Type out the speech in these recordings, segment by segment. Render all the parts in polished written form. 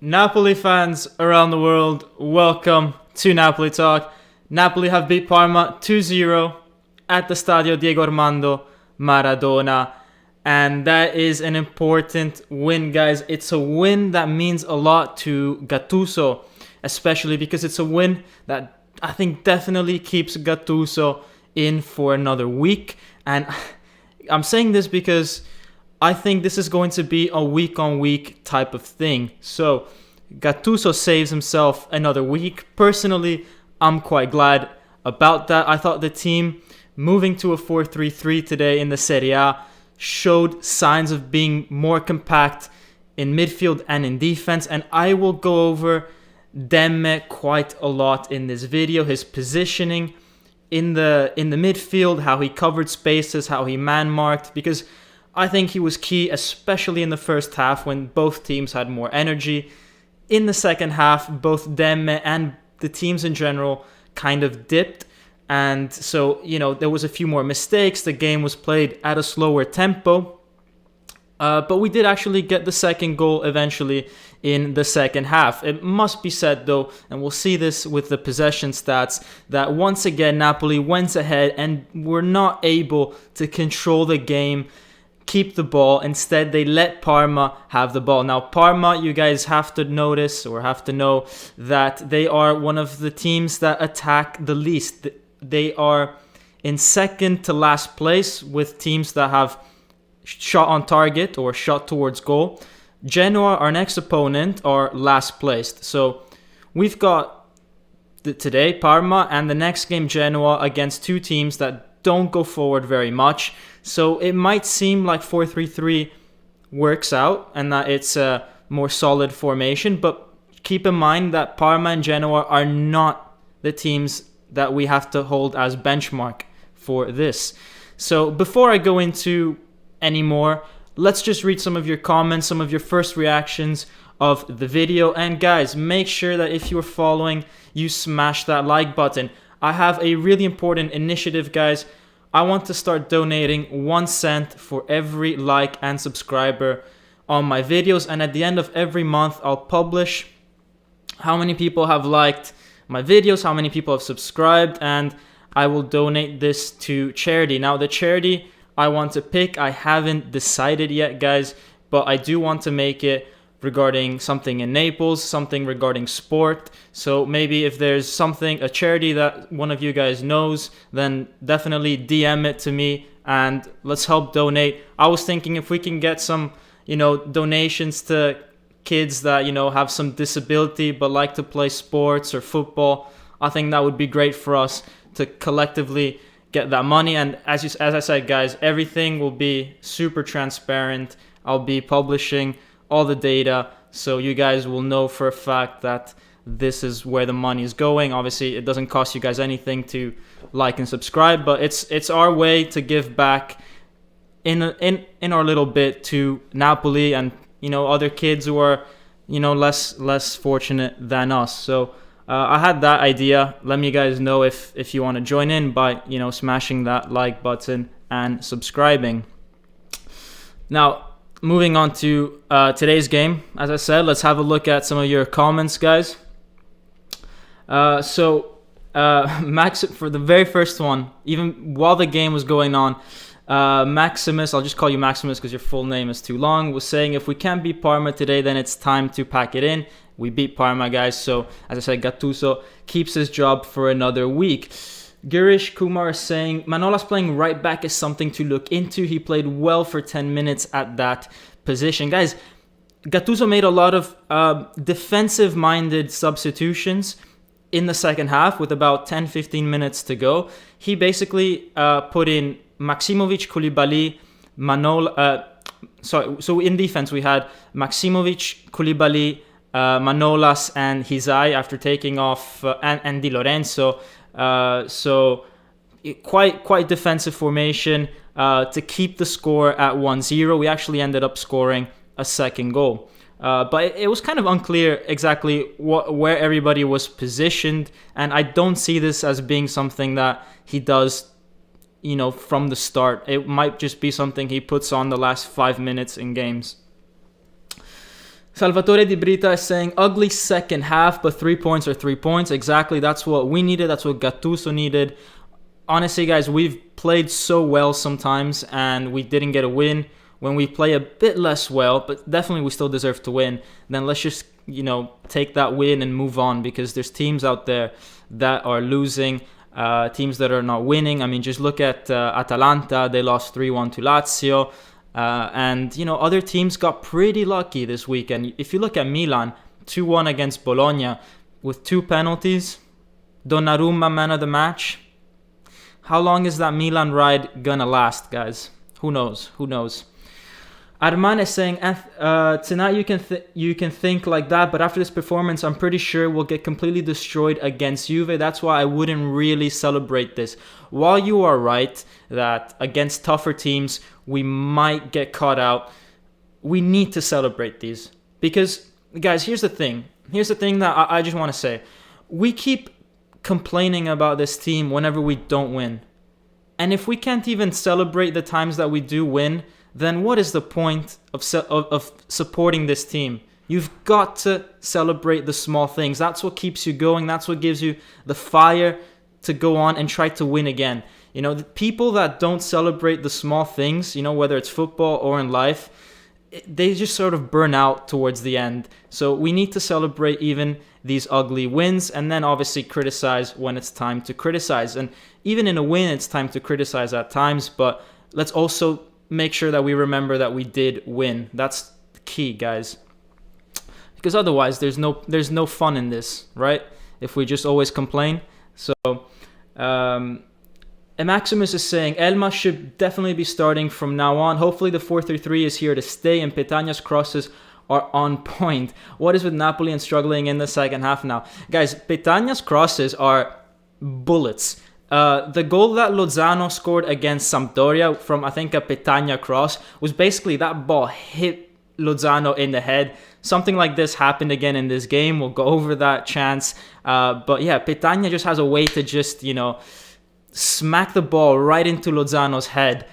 Napoli fans around the world, welcome to Napoli Talk. Napoli have beat Parma 2-0 at the Stadio Diego Armando Maradona. And that is an important win, guys. It's a win that means a lot to Gattuso, especially because it's a win that I think definitely keeps Gattuso in for another week. And I'm saying this because I think this is going to be a week-on-week type of thing. So Gattuso saves himself another week. Personally, I'm quite glad about that. I thought the team moving to a 4-3-3 today in the Serie A showed signs of being more compact in midfield and in defense. And I will go over Demme quite a lot in this video. His positioning in the midfield, how he covered spaces, how he man-marked, because I think he was key, especially in the first half when both teams had more energy. In the second half, both Demme and the teams in general kind of dipped. And so, there was a few more mistakes. The game was played at a slower tempo. But we did actually get the second goal eventually in the second half. It must be said, though, and we'll see this with the possession stats, that once again Napoli went ahead and were not able to control the game, keep the ball. Instead, they let Parma have the ball. Now, Parma, you guys have to notice or have to know that they are one of the teams that attack the least. They are in second to last place with teams that have shot on target or shot towards goal. Genoa, our next opponent, are last placed. So we've got today Parma and the next game Genoa against two teams that don't go forward very much. So it might seem like 4-3-3 works out and that it's a more solid formation, but keep in mind that Parma and Genoa are not the teams that we have to hold as benchmark for this. So before I go into any more, let's just read some of your comments, some of your first reactions of the video. And guys, make sure that if you're following, you smash that like button. I have a really important initiative, guys. I want to start donating 1 cent for every like and subscriber on my videos. And at the end of every month, I'll publish how many people have liked my videos, how many people have subscribed, and I will donate this to charity. Now, the charity I want to pick, I haven't decided yet, guys, but I do want to make it regarding something in Naples, something regarding sport. So maybe if there's something, a charity that one of you guys knows, then definitely DM it to me and let's help donate. I was thinking if we can get some, donations to kids that, have some disability but like to play sports or football, I think that would be great for us to collectively get that money. And as I said, guys, everything will be super transparent. I'll be publishing all the data, so you guys will know for a fact that this is where the money is going. Obviously, it doesn't cost you guys anything to like and subscribe, but it's our way to give back in our little bit to Napoli and other kids who are less fortunate than us. So I had that idea. Let me guys know if you want to join in by smashing that like button and subscribing. Now, moving on to today's game, as I said, let's have a look at some of your comments, guys. Max, for the very first one, even while the game was going on, Maximus, I'll just call you Maximus because your full name is too long, was saying if we can't beat Parma today, then it's time to pack it in. We beat Parma, guys. So, as I said, Gattuso keeps his job for another week. Girish Kumar is saying, Manola's playing right back is something to look into. He played well for 10 minutes at that position. Guys, Gattuso made a lot of defensive-minded substitutions in the second half with about 10-15 minutes to go. He basically put in Maksimovic, Koulibaly, Manola. So in defense, we had Maksimovic, Koulibaly, Manolas and Hizai after taking off and Di Lorenzo. So quite defensive formation to keep the score at 1-0. We actually ended up scoring a second goal. But it was kind of unclear exactly where everybody was positioned. And I don't see this as being something that he does from the start. It might just be something he puts on the last 5 minutes in games. Salvatore Di Brita is saying, ugly second half, but 3 points are 3 points. Exactly, that's what we needed. That's what Gattuso needed. Honestly, guys, we've played so well sometimes, and we didn't get a win. When we play a bit less well, but definitely we still deserve to win, then let's just, take that win and move on, because there's teams out there that are losing, teams that are not winning. I mean, just look at Atalanta. They lost 3-1 to Lazio. And, other teams got pretty lucky this weekend. If you look at Milan, 2-1 against Bologna with 2 penalties. Donnarumma, man of the match. How long is that Milan ride gonna last, guys? Who knows? Arman is saying, tonight you can think like that, but after this performance, I'm pretty sure we'll get completely destroyed against Juve. That's why I wouldn't really celebrate this. While you are right that against tougher teams, we might get caught out, we need to celebrate these. Because, guys, here's the thing. Here's the thing that I just want to say. We keep complaining about this team whenever we don't win. And if we can't even celebrate the times that we do win, then what is the point of supporting this team? You've got to celebrate the small things. That's what keeps you going. That's what gives you the fire to go on and try to win again. The people that don't celebrate the small things, whether it's football or in life, they just sort of burn out towards the end. So we need to celebrate even these ugly wins, and then obviously criticize when it's time to criticize. And even in a win, it's time to criticize at times, but let's also make sure that we remember that we did win. That's the key, guys. Because otherwise, there's no fun in this, right? If we just always complain. So, Maximus is saying, Elma should definitely be starting from now on. Hopefully the 4-3-3 is here to stay, and Petagna's crosses are on point. What is with Napoli and struggling in the second half now? Guys, Petagna's crosses are bullets. The goal that Lozano scored against Sampdoria from, I think, a Petagna cross was basically that ball hit Lozano in the head. Something like this happened again in this game. We'll go over that chance. But yeah, Petagna just has a way to just, smack the ball right into Lozano's head.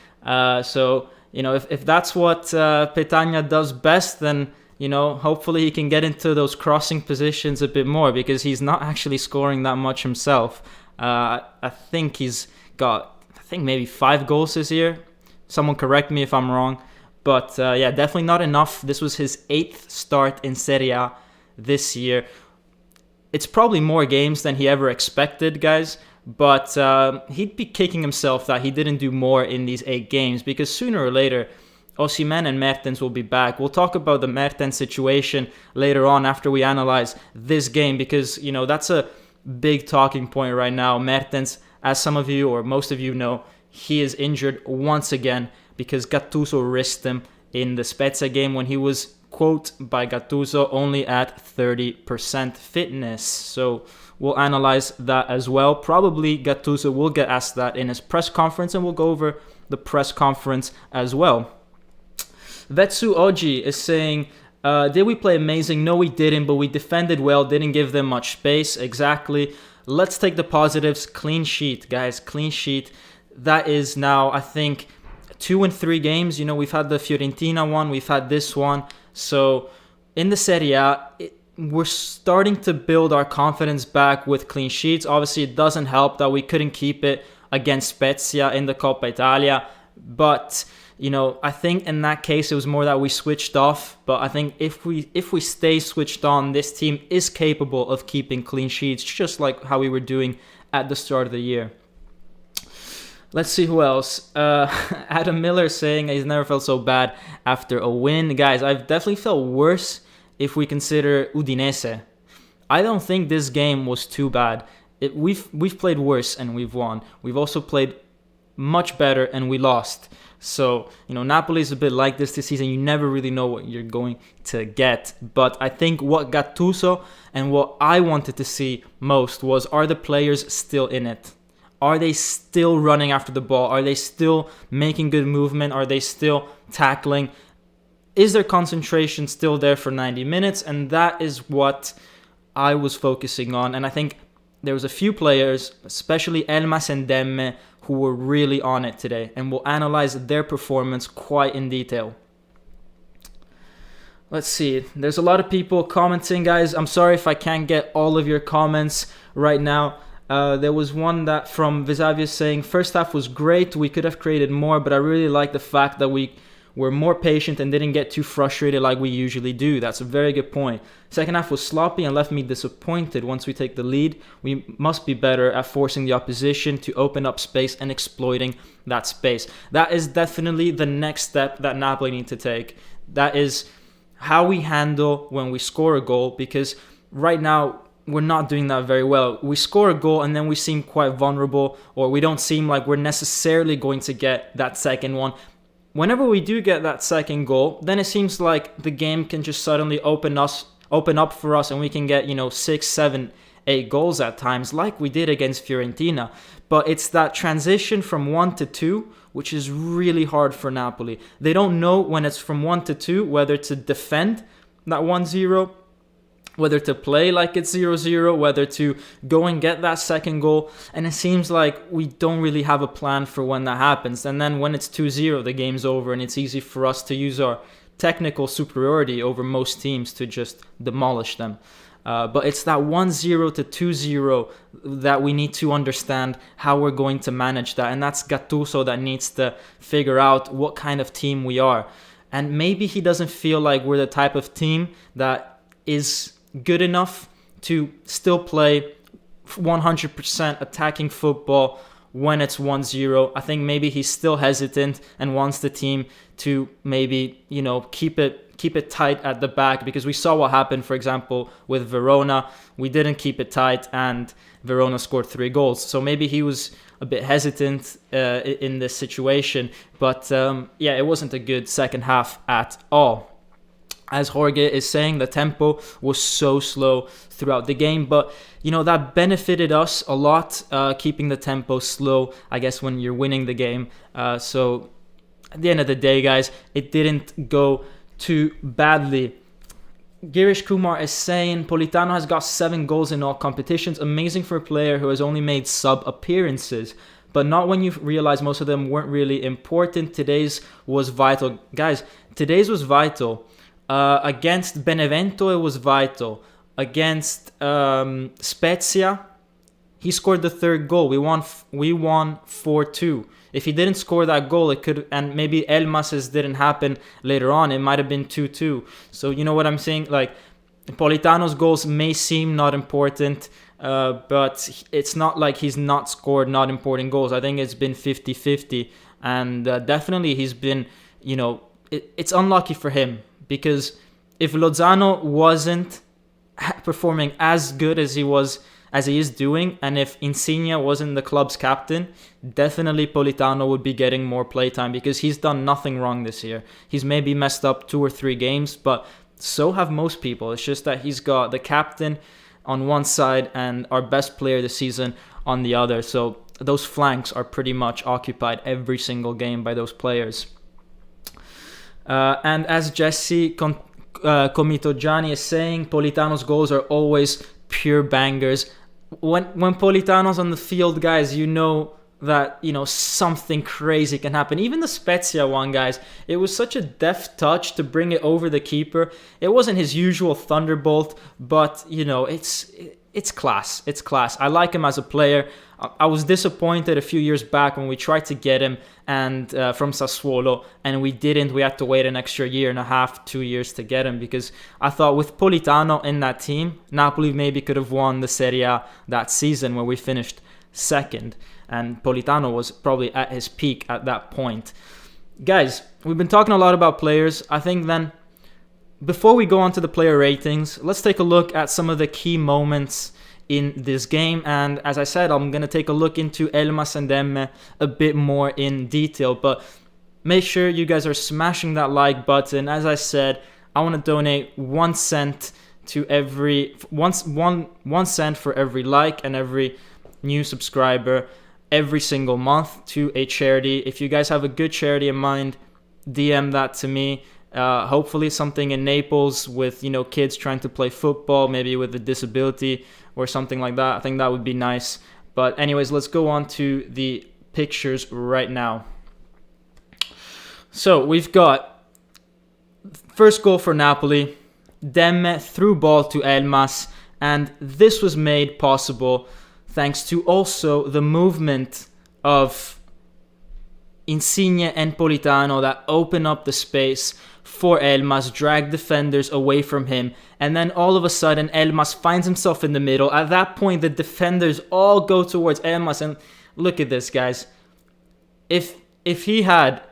So, if that's what Petagna does best, then, hopefully he can get into those crossing positions a bit more, because he's not actually scoring that much himself. I think he's got, maybe 5 goals this year. Someone correct me if I'm wrong. But yeah, definitely not enough. This was his 8th start in Serie A this year. It's probably more games than he ever expected, guys. But he'd be kicking himself that he didn't do more in these 8 games, because sooner or later, Osimhen and Mertens will be back. We'll talk about the Mertens situation later on after we analyze this game, because, that's a big talking point right now. Mertens, as some of you or most of you know, he is injured once again because Gattuso risked him in the Spezia game when he was, quote, by Gattuso, only at 30% fitness. So we'll analyze that as well. Probably Gattuso will get asked that in his press conference, and we'll go over the press conference as well. Vetsu Oji is saying, did we play amazing? No, we didn't, but we defended well, didn't give them much space. Exactly. Let's take the positives. Clean sheet, guys. Clean sheet. That is now, I think, 2 and 3 games. We've had the Fiorentina one. We've had this one. So in the Serie A, we're starting to build our confidence back with clean sheets. Obviously, it doesn't help that we couldn't keep it against Spezia in the Coppa Italia. But I think in that case, it was more that we switched off. But I think if we stay switched on, this team is capable of keeping clean sheets, just like how we were doing at the start of the year. Let's see who else. Adam Miller saying he's never felt so bad after a win. Guys, I've definitely felt worse if we consider Udinese. I don't think this game was too bad. We've played worse and we've won. We've also played much better and we lost. So, Napoli is a bit like this season. You never really know what you're going to get. But I think what Gattuso and what I wanted to see most was, are the players still in it? Are they still running after the ball? Are they still making good movement? Are they still tackling? Is their concentration still there for 90 minutes? And that is what I was focusing on. And I think there was a few players, especially Elmas and Demme, who were really on it today, and we'll analyze their performance quite in detail. Let's see. There's a lot of people commenting, guys. I'm sorry if I can't get all of your comments right now. There was one that from Visavius saying, first half was great. We could have created more, but I really like the fact that we were more patient and didn't get too frustrated like we usually do. That's a very good point. Second half was sloppy and left me disappointed. Once we take the lead, we must be better at forcing the opposition to open up space and exploiting that space. That is definitely the next step that Napoli need to take. That is how we handle when we score a goal, because right now we're not doing that very well. We score a goal and then we seem quite vulnerable, or we don't seem like we're necessarily going to get that second one. Whenever we do get that second goal, then it seems like the game can just suddenly open up for us, and we can get 6, 7, 8 goals at times, like we did against Fiorentina. But it's that transition from 1 to 2 which is really hard for Napoli. They don't know when it's from 1 to 2 whether to defend that 1-0, whether to play like it's 0-0, whether to go and get that second goal. And it seems like we don't really have a plan for when that happens. And then when it's 2-0, the game's over, and it's easy for us to use our technical superiority over most teams to just demolish them. But it's that 1-0 to 2-0 that we need to understand how we're going to manage that. And that's Gattuso that needs to figure out what kind of team we are. And maybe he doesn't feel like we're the type of team that is good enough to still play 100% attacking football when it's 1-0. I think maybe he's still hesitant and wants the team to maybe, keep it tight at the back, because we saw what happened, for example, with Verona. We didn't keep it tight and Verona scored 3 goals. So maybe he was a bit hesitant in this situation. But it wasn't a good second half at all. As Jorge is saying, the tempo was so slow throughout the game, but that benefited us a lot, keeping the tempo slow, I guess, when you're winning the game. So at the end of the day, guys, it didn't go too badly. Girish Kumar is saying, Politano has got 7 goals in all competitions. Amazing for a player who has only made sub appearances, but not when you realize most of them weren't really important. Today's was vital. Guys, today's was vital. Against Benevento, it was vital. Against Spezia, he scored the 3rd goal. We won 4-2. If he didn't score that goal, it could, and maybe Elmas's didn't happen later on, it might have been 2-2. So you know what I'm saying? Like, Politano's goals may seem not important, but it's not like he's not scored not important goals. I think it's been 50-50, and definitely he's been, it's unlucky for him. Because if Lozano wasn't performing as good as he is doing, and if Insigne wasn't the club's captain, definitely Politano would be getting more playtime, because he's done nothing wrong this year. He's maybe messed up 2 or 3 games, but so have most people. It's just that he's got the captain on one side and our best player this season on the other. So those flanks are pretty much occupied every single game by those players. And as Jesse Comitogiani is saying, Politano's goals are always pure bangers. When Politano's on the field, guys, that something crazy can happen. Even the Spezia one, guys, it was such a deft touch to bring it over the keeper. It wasn't his usual thunderbolt, but it's class. It's class. I like him as a player. I was disappointed a few years back when we tried to get him and from Sassuolo, and we didn't. We had to wait an extra 1.5 2 years to get him, because I thought with Politano in that team, Napoli maybe could have won the Serie A that season where we finished 2nd, and Politano was probably at his peak at that point. Guys, we've been talking a lot about players. I think then, before we go on to the player ratings, let's take a look at some of the key moments in this game. And as I said, I'm going to take a look into Elmas and Emme a bit more in detail. But make sure you guys are smashing that like button. As I said, I want to donate 1 cent to every one cent for every like and every new subscriber every single month to a charity. If you guys have a good charity in mind, DM that to me. Hopefully something in Naples with kids trying to play football, maybe with a disability or something like that. I think that would be nice. But anyways, let's go on to the pictures right now. So we've got First goal for Napoli. Demme threw ball to Elmas, and this was made possible thanks to also the movement of Insigne and Politano that open up the space for Elmas, drag defenders away from him, and then all of a sudden Elmas finds himself in the middle. At that point, the defenders all go towards Elmas, and look at this, guys. If he had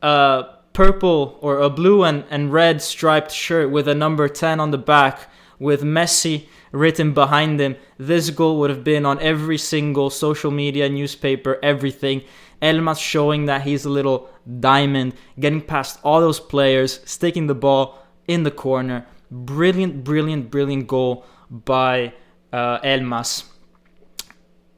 a purple or a blue and red striped shirt with a number 10 on the back with Messi written behind him, this goal would have been on every single social media, newspaper, everything. Elmas showing that he's a little diamond, getting past all those players, sticking the ball in the corner. Brilliant, brilliant, brilliant goal by Elmas.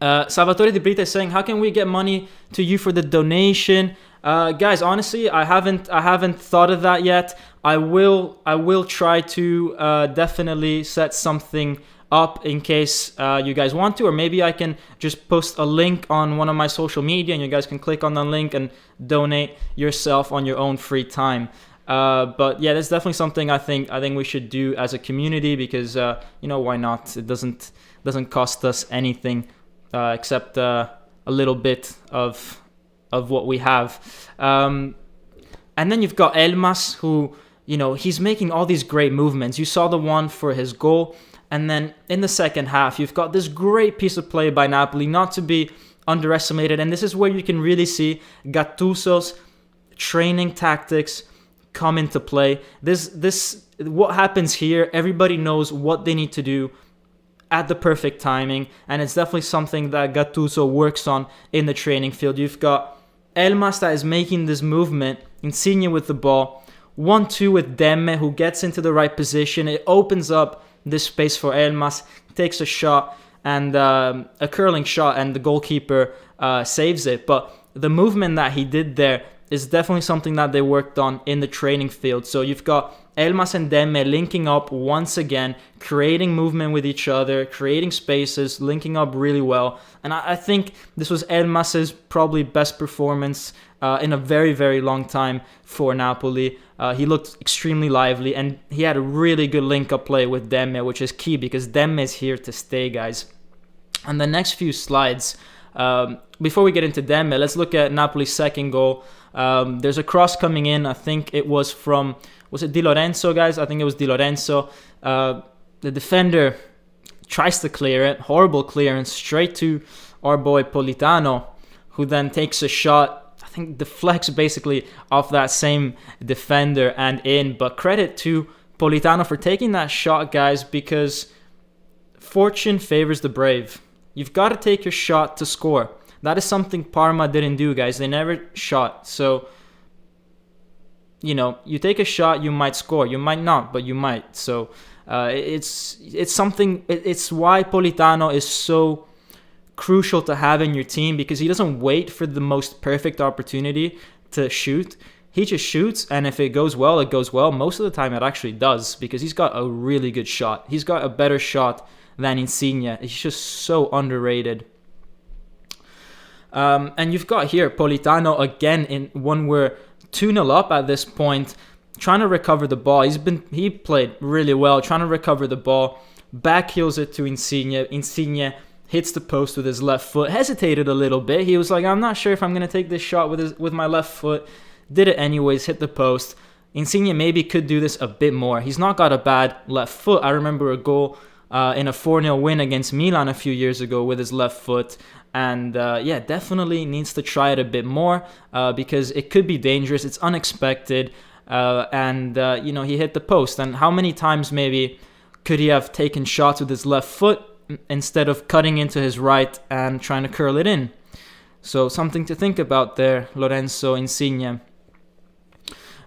Salvatore Di Brita is saying, how can we get money to you for the donation? Guys, honestly, I haven't thought of that yet. I will try to definitely set something up in case you guys want to, or maybe I can just post a link on one of my social media and you guys can click on the link and donate yourself on your own free time. But yeah, that's definitely something I think we should do as a community, because why not? It doesn't cost us anything except a little bit of what we have. And then you've got Elmas, who he's making all these great movements. You saw the one for his goal. And then in the second half, you've got this great piece of play by Napoli, not to be underestimated. And this is where you can really see Gattuso's training tactics come into play. This what happens here, everybody knows what they need to do at the perfect timing. And it's definitely something that Gattuso works on in the training field. You've got Elmas that is making this movement, Insigne with the ball, 1-2 with Demme, who gets into the right position. It opens up this space for Elmas, takes a shot, and a curling shot, and the goalkeeper saves it. But the movement that he did there is definitely something that they worked on in the training field. So you've got Elmas and Demme linking up once again, creating movement with each other, creating spaces, linking up really well. And I think this was Elmas's probably best performance in a very, very long time for Napoli. He looked extremely lively, and he had a really good link-up play with Demme, which is key because Demme is here to stay, guys. And the next few slides, before we get into Demme, let's look at Napoli's second goal. There's a cross coming in. I think it was it Di Lorenzo, guys? I think it was Di Lorenzo. The defender tries to clear it. Horrible clearance straight to our boy Politano, who then takes a shot. I think deflects basically off that same defender and in. But credit to Politano for taking that shot, guys, because fortune favors the brave. You've got to take your shot to score. That is something Parma didn't do, guys. They never shot. So, you take a shot, you might score. You might not, but you might. So, it's something. It's why Politano is so crucial to have in your team, because he doesn't wait for the most perfect opportunity to shoot. He just shoots, and if it goes well, it goes well. Most of the time, it actually does, because he's got a really good shot. He's got a better shot than Insigne. He's just so underrated. And you've got here Politano again in one where 2-0 up at this point, trying to recover the ball. He played really well, trying to recover the ball. Backheels it to Insigne. Insigne hits the post with his left foot. Hesitated a little bit. He was like, I'm not sure if I'm going to take this shot with my left foot. Did it anyways, hit the post. Insigne maybe could do this a bit more. He's not got a bad left foot. I remember a goal in a 4-0 win against Milan a few years ago with his left foot. And definitely needs to try it a bit more because it could be dangerous. It's unexpected. He hit the post. And how many times maybe could he have taken shots with his left foot instead of cutting into his right and trying to curl it in? So something to think about there, Lorenzo Insigne.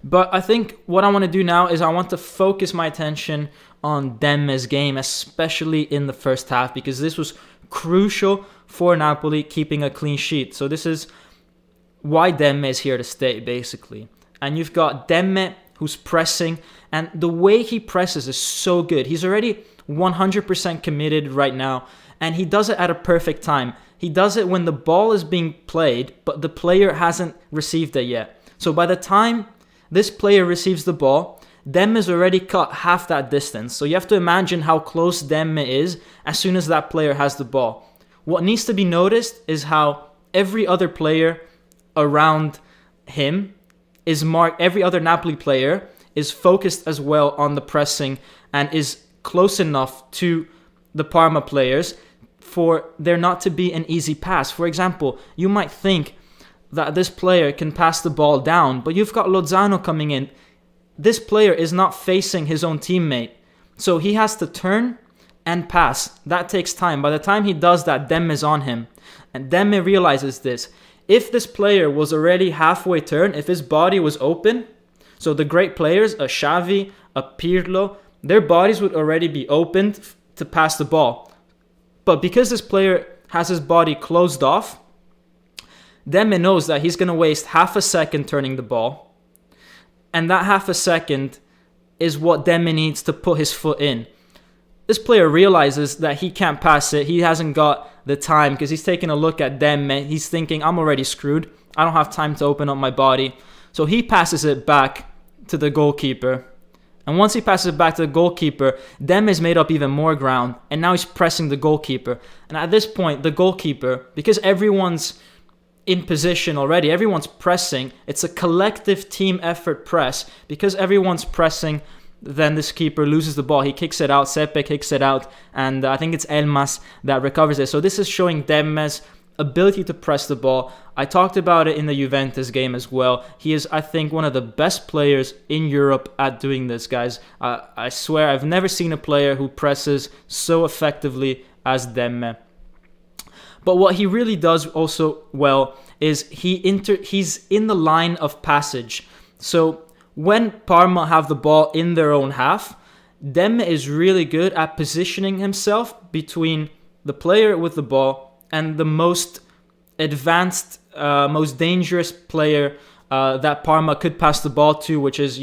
But I think what I want to do now is I want to focus my attention on Demme's game, especially in the first half, because this was crucial for Napoli keeping a clean sheet. So this is why Demme is here to stay, basically. And you've got Demme who's pressing, and the way he presses is so good. He's already 100% committed right now, and he does it at a perfect time. He does it when the ball is being played, but the player hasn't received it yet. So by the time This player receives the ball. Demme is already cut half that distance. So you have to imagine how close Demme is as soon as that player has the ball. What needs to be noticed is how every other player around him is marked. Every other Napoli player is focused as well on the pressing and is close enough to the Parma players for there not to be an easy pass. For example, you might think that this player can pass the ball down, but you've got Lozano coming in. This player is not facing his own teammate, so he has to turn and pass. That takes time. By the time he does that, Demme is on him, and Demme realizes this. If this player was already halfway turned, if his body was open, so the great players, a Xavi, a Pirlo, their bodies would already be opened to pass the ball. But because this player has his body closed off, Demme knows that he's going to waste half a second turning the ball. And that half a second is what Demme needs to put his foot in. This player realizes that he can't pass it. He hasn't got the time because he's taking a look at Demme. He's thinking, I'm already screwed. I don't have time to open up my body. So he passes it back to the goalkeeper. And once he passes it back to the goalkeeper, Demme has made up even more ground. And now he's pressing the goalkeeper. And at this point, the goalkeeper, because everyone's in position already, everyone's pressing, it's a collective team effort press. Because everyone's pressing, then this keeper loses the ball. He kicks it out, Sepe kicks it out, and I think it's Elmas that recovers it. So this is showing Demme's ability to press the ball. I talked about it in the Juventus game as well. He is, I think, one of the best players in Europe at doing this, guys. I swear I've never seen a player who presses so effectively as Demme. But what he really does also well is he's in the line of passage. So when Parma have the ball in their own half, Demme is really good at positioning himself between the player with the ball and the most advanced, most dangerous player that Parma could pass the ball to, which is,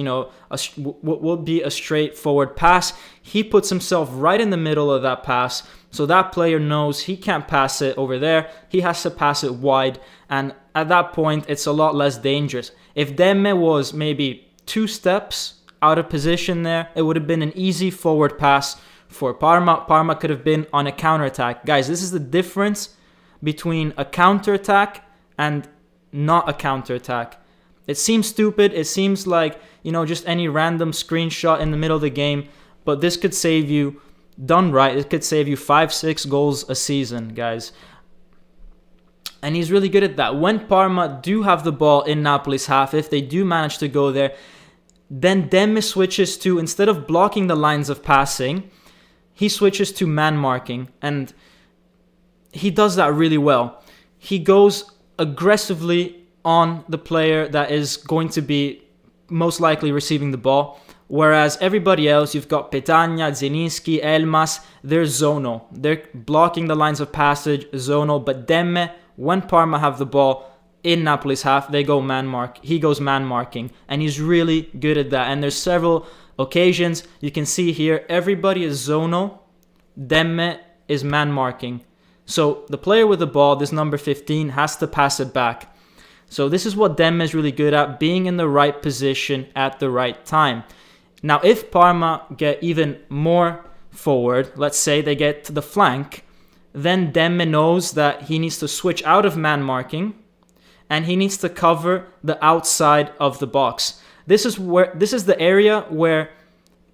what would be a straightforward pass. He puts himself right in the middle of that pass, so that player knows he can't pass it over there. He has to pass it wide, and at that point, it's a lot less dangerous. If Demme was maybe 2 steps out of position there, it would have been an easy forward pass for Parma. Parma could have been on a counterattack. Guys, this is the difference between a counterattack and not a counterattack. It seems stupid. It seems like, just any random screenshot in the middle of the game. But this could save you, done right, it could save you 5-6 goals a season, guys. And he's really good at that. When Parma do have the ball in Napoli's half, if they do manage to go there, then Demme switches to, instead of blocking the lines of passing, he switches to man marking. And he does that really well. He goes aggressively on the player that is going to be most likely receiving the ball. Whereas everybody else, you've got Petagna, Zelinski, Elmas, they're zonal. They're blocking the lines of passage, zonal. But Demme, when Parma have the ball in Napoli's half, they go man mark. He goes man marking, and he's really good at that. And there's several occasions you can see here. Everybody is zonal. Demme is man marking. So the player with the ball, this number 15, has to pass it back. So this is what Demme is really good at, being in the right position at the right time. Now, if Parma get even more forward, let's say they get to the flank, then Demme knows that he needs to switch out of man marking and he needs to cover the outside of the box. This is the area where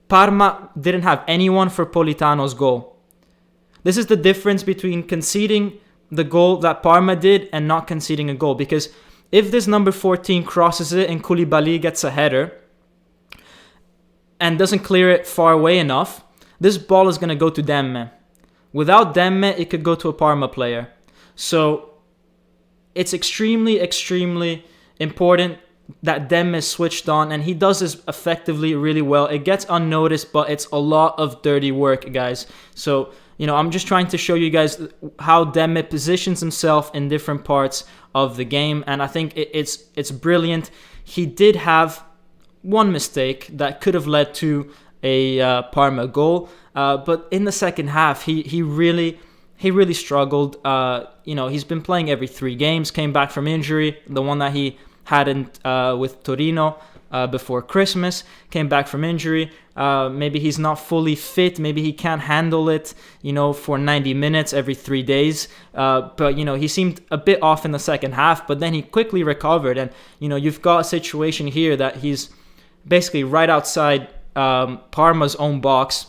Parma didn't have anyone for Politano's goal. This is the difference between conceding the goal that Parma did and not conceding a goal. Because if this number 14 crosses it and Koulibaly gets a header and doesn't clear it far away enough, this ball is going to go to Demme. Without Demme, it could go to a Parma player. So it's extremely, extremely important that Demme is switched on, and he does this effectively really well. It gets unnoticed, but it's a lot of dirty work, guys. So, I'm just trying to show you guys how Demme positions himself in different parts of the game, and I think it's brilliant. He did have one mistake that could have led to a Parma goal, but in the second half, he really struggled. He's been playing every 3 games, came back from injury, the one that he hadn't with Torino, before Christmas, came back from injury. Maybe he's not fully fit. Maybe he can't handle it, for 90 minutes every 3 days. But, he seemed a bit off in the second half, but then he quickly recovered. And, you've got a situation here that he's basically right outside Parma's own box,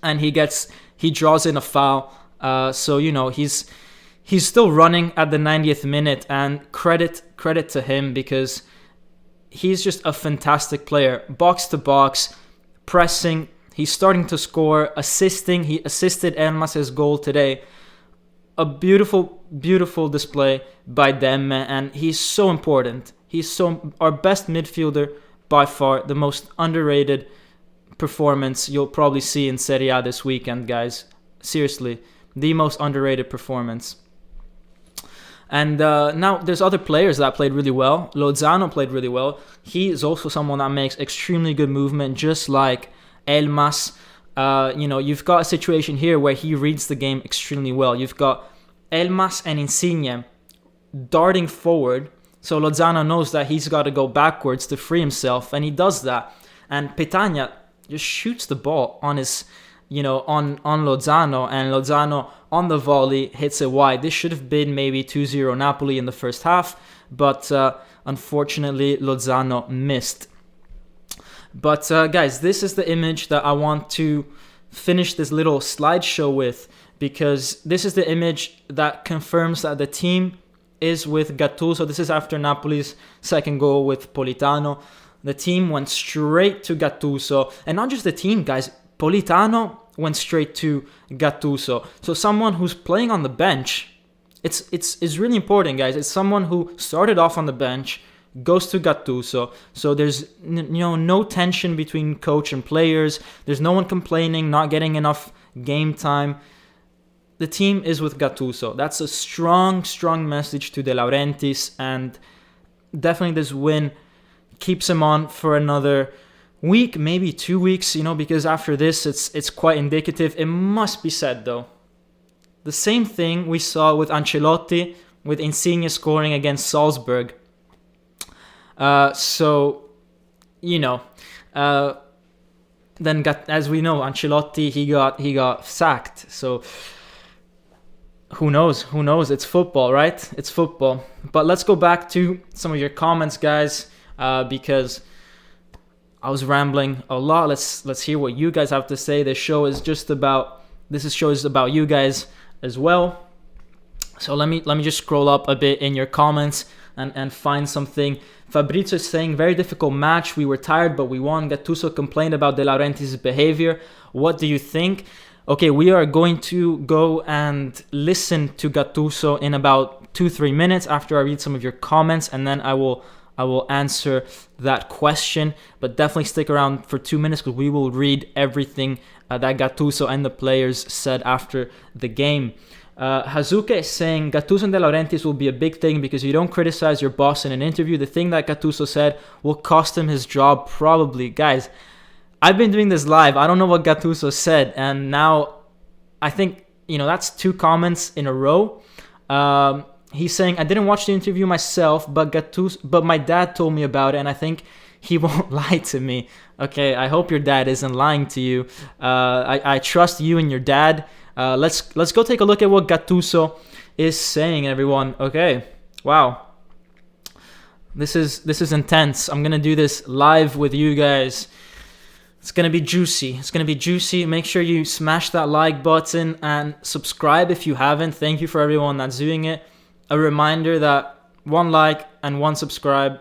and he draws in a foul. So, he's still running at the 90th minute, and credit to him, because he's just a fantastic player. Box to box, pressing. He's starting to score, assisting. He assisted Elmas's goal today. A beautiful, beautiful display by them, and he's so important. He's our best midfielder by far, the most underrated performance you'll probably see in Serie A this weekend, guys. Seriously, the most underrated performance. And now there's other players that played really well. Lozano played really well. He is also someone that makes extremely good movement, just like Elmas. You've got a situation here where he reads the game extremely well. You've got Elmas and Insigne darting forward. So Lozano knows that he's got to go backwards to free himself, and he does that. And Petagna just shoots the ball on his, on Lozano, and Lozano on the volley hits it wide. This should have been maybe 2-0 Napoli in the first half, but unfortunately Lozano missed. But guys, this is the image that I want to finish this little slideshow with, because this is the image that confirms that the team is with Gattuso. This is after Napoli's second goal with Politano. The team went straight to Gattuso, and not just the team, guys. Politano went straight to Gattuso. So someone who's playing on the bench, it's really important, guys. It's someone who started off on the bench, goes to Gattuso. So there's no tension between coach and players. There's no one complaining, not getting enough game time. The team is with Gattuso. That's a strong, strong message to De Laurentiis, and definitely this win keeps him on for another week, maybe 2 weeks, because after this it's quite indicative. It must be said, though, the same thing we saw with Ancelotti, with Insigne scoring against Salzburg. Then as we know, Ancelotti, he got sacked. So who knows? It's football, right? It's football. But let's go back to some of your comments, guys, because I was rambling a lot. Let's hear what you guys have to say. This show is about you guys as well. So let me just scroll up a bit in your comments and find something. Fabrizio is saying, very difficult match. We were tired, but we won. Gattuso complained about De Laurentiis' behavior. What do you think? Okay, we are going to go and listen to Gattuso in about 2-3 minutes after I read some of your comments, and then I will answer that question. But definitely stick around for 2 minutes, because we will read everything that Gattuso and the players said after the game. Hazuka is saying, Gattuso and De Laurentiis will be a big thing because you don't criticize your boss in an interview. The thing that Gattuso said will cost him his job, probably. Guys, I've been doing this live. I don't know what Gattuso said, and now I think, that's 2 comments in a row. He's saying, I didn't watch the interview myself, but my dad told me about it, and I think he won't lie to me. Okay, I hope your dad isn't lying to you. I trust you and your dad. Let's go take a look at what Gattuso is saying, everyone. Okay, wow. This is intense. I'm gonna do this live with you guys. It's gonna be juicy. Make sure you smash that like button and subscribe if you haven't. Thank you for everyone that's doing it. A reminder that 1 like and 1 subscribe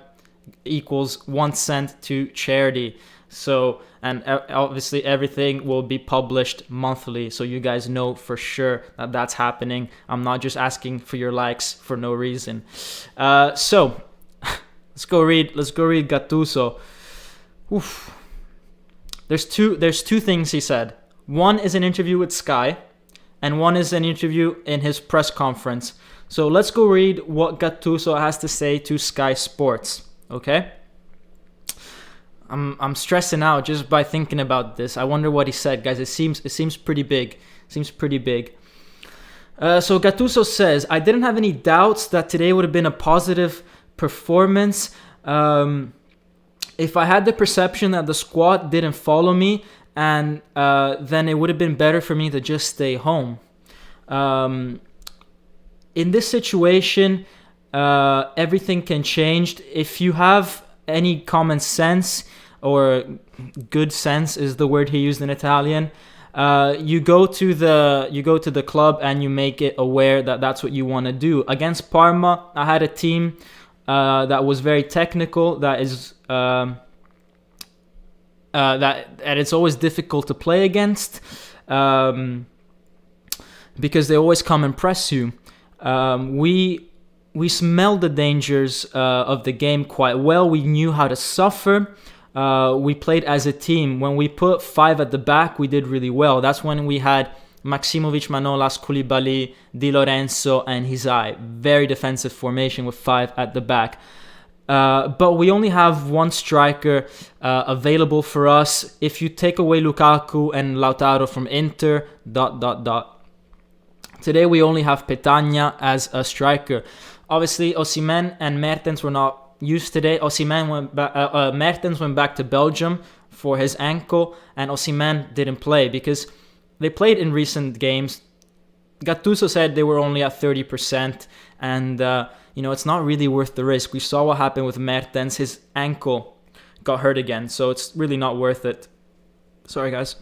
equals 1 cent to charity. So, and obviously everything will be published monthly, so you guys know for sure that that's happening. I'm not just asking for your likes for no reason. So let's go read Gattuso. Oof. There's two things he said. One is an interview with Sky, and one is an interview in his press conference. So let's go read what Gattuso has to say to Sky Sports. Okay? I'm stressing out just by thinking about this. I wonder what he said, guys. It seems pretty big. So Gattuso says, I didn't have any doubts that today would have been a positive performance. if I had the perception that the squad didn't follow me, and then it would have been better for me to just stay home. In this situation, everything can change. If you have any common sense, or good sense is the word he used in Italian, you go to the club and you make it aware that that's what you want to do. Against Parma, I had a team that was very technical. That it's always difficult to play against, because they always come and press you. We smelled the dangers of the game quite well. We knew how to suffer. We played as a team. When we put 5 at the back, we did really well. That's when we had Maksimovic, Manolas, Koulibaly, Di Lorenzo, and Hizai. Very defensive formation with 5 at the back. But we only have one striker available for us. If you take away Lukaku and Lautaro from Inter, ... Today we only have Petagna as a striker. Obviously, Osimhen and Mertens were not used today. Mertens went back to Belgium for his ankle, and Osimhen didn't play because they played in recent games. Gattuso said they were only at 30%, and it's not really worth the risk. We saw what happened with Mertens. His ankle got hurt again, so it's really not worth it. Sorry, guys.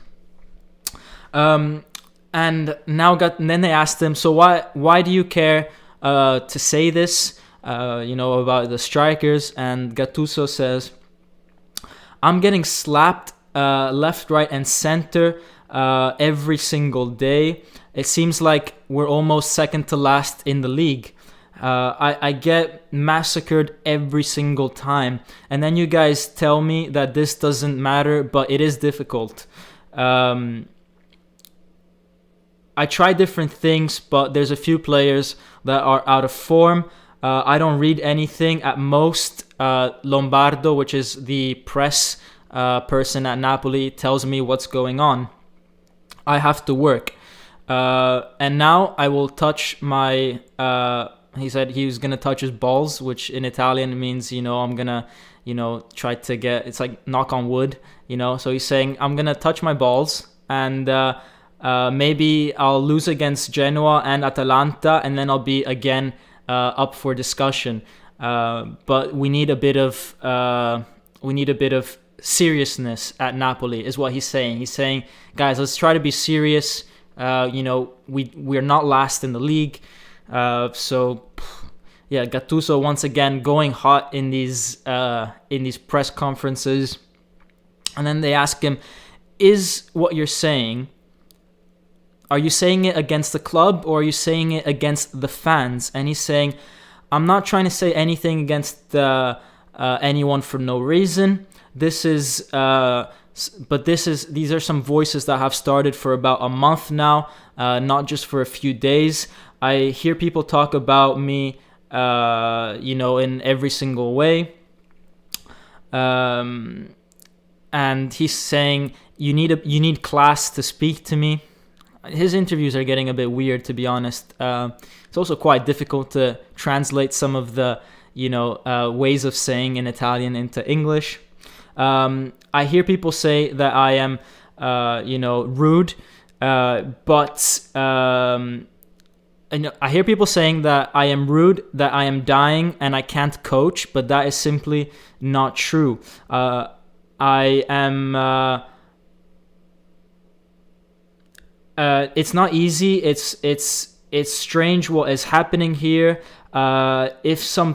And then they asked him, so why do you care to say this, about the strikers? And Gattuso says, I'm getting slapped left, right, and center every single day. It seems like we're almost second to last in the league. I get massacred every single time. And then you guys tell me that this doesn't matter, but it is difficult. I try different things, but there's a few players that are out of form. I don't read anything. At most, Lombardo, which is the press person at Napoli, tells me what's going on. I have to work. And now I will touch my... he said he was going to touch his balls, which in Italian means, I'm going to, try to get... It's like knock on wood, So he's saying, I'm going to touch my balls and... maybe I'll lose against Genoa and Atalanta, and then I'll be again up for discussion. But we need a bit of seriousness at Napoli, is what he's saying. He's saying, guys, let's try to be serious. We're not last in the league. Gattuso once again going hot in these press conferences, and then they ask him, "Is what you're saying? Are you saying it against the club, or are you saying it against the fans?" And he's saying, I'm not trying to say anything against anyone for no reason. These are some voices that have started for about a month now, not just for a few days. I hear people talk about me, in every single way. And he's saying, you need class to speak to me. His interviews are getting a bit weird, to be honest. It's also quite difficult to translate some of the, ways of saying in Italian into English. I hear people say that I am, rude, but I hear people saying that I am rude, that I am dying, and I can't coach, but that is simply not true. I am... it's not easy. It's strange what is happening here. If some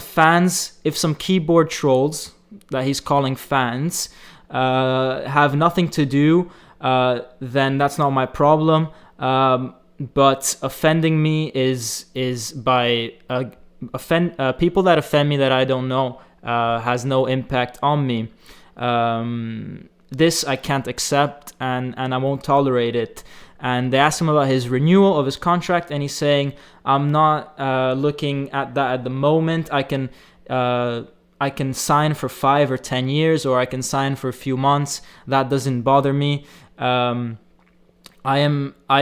keyboard trolls that he's calling fans have nothing to do, then that's not my problem. But offending me is by people that offend me that I don't know has no impact on me. This I can't accept, and I won't tolerate it. And they asked him about his renewal of his contract, and he's saying, I'm not looking at that at the moment. I can sign for 5 or 10 years, or I can sign for a few months. That doesn't bother me. I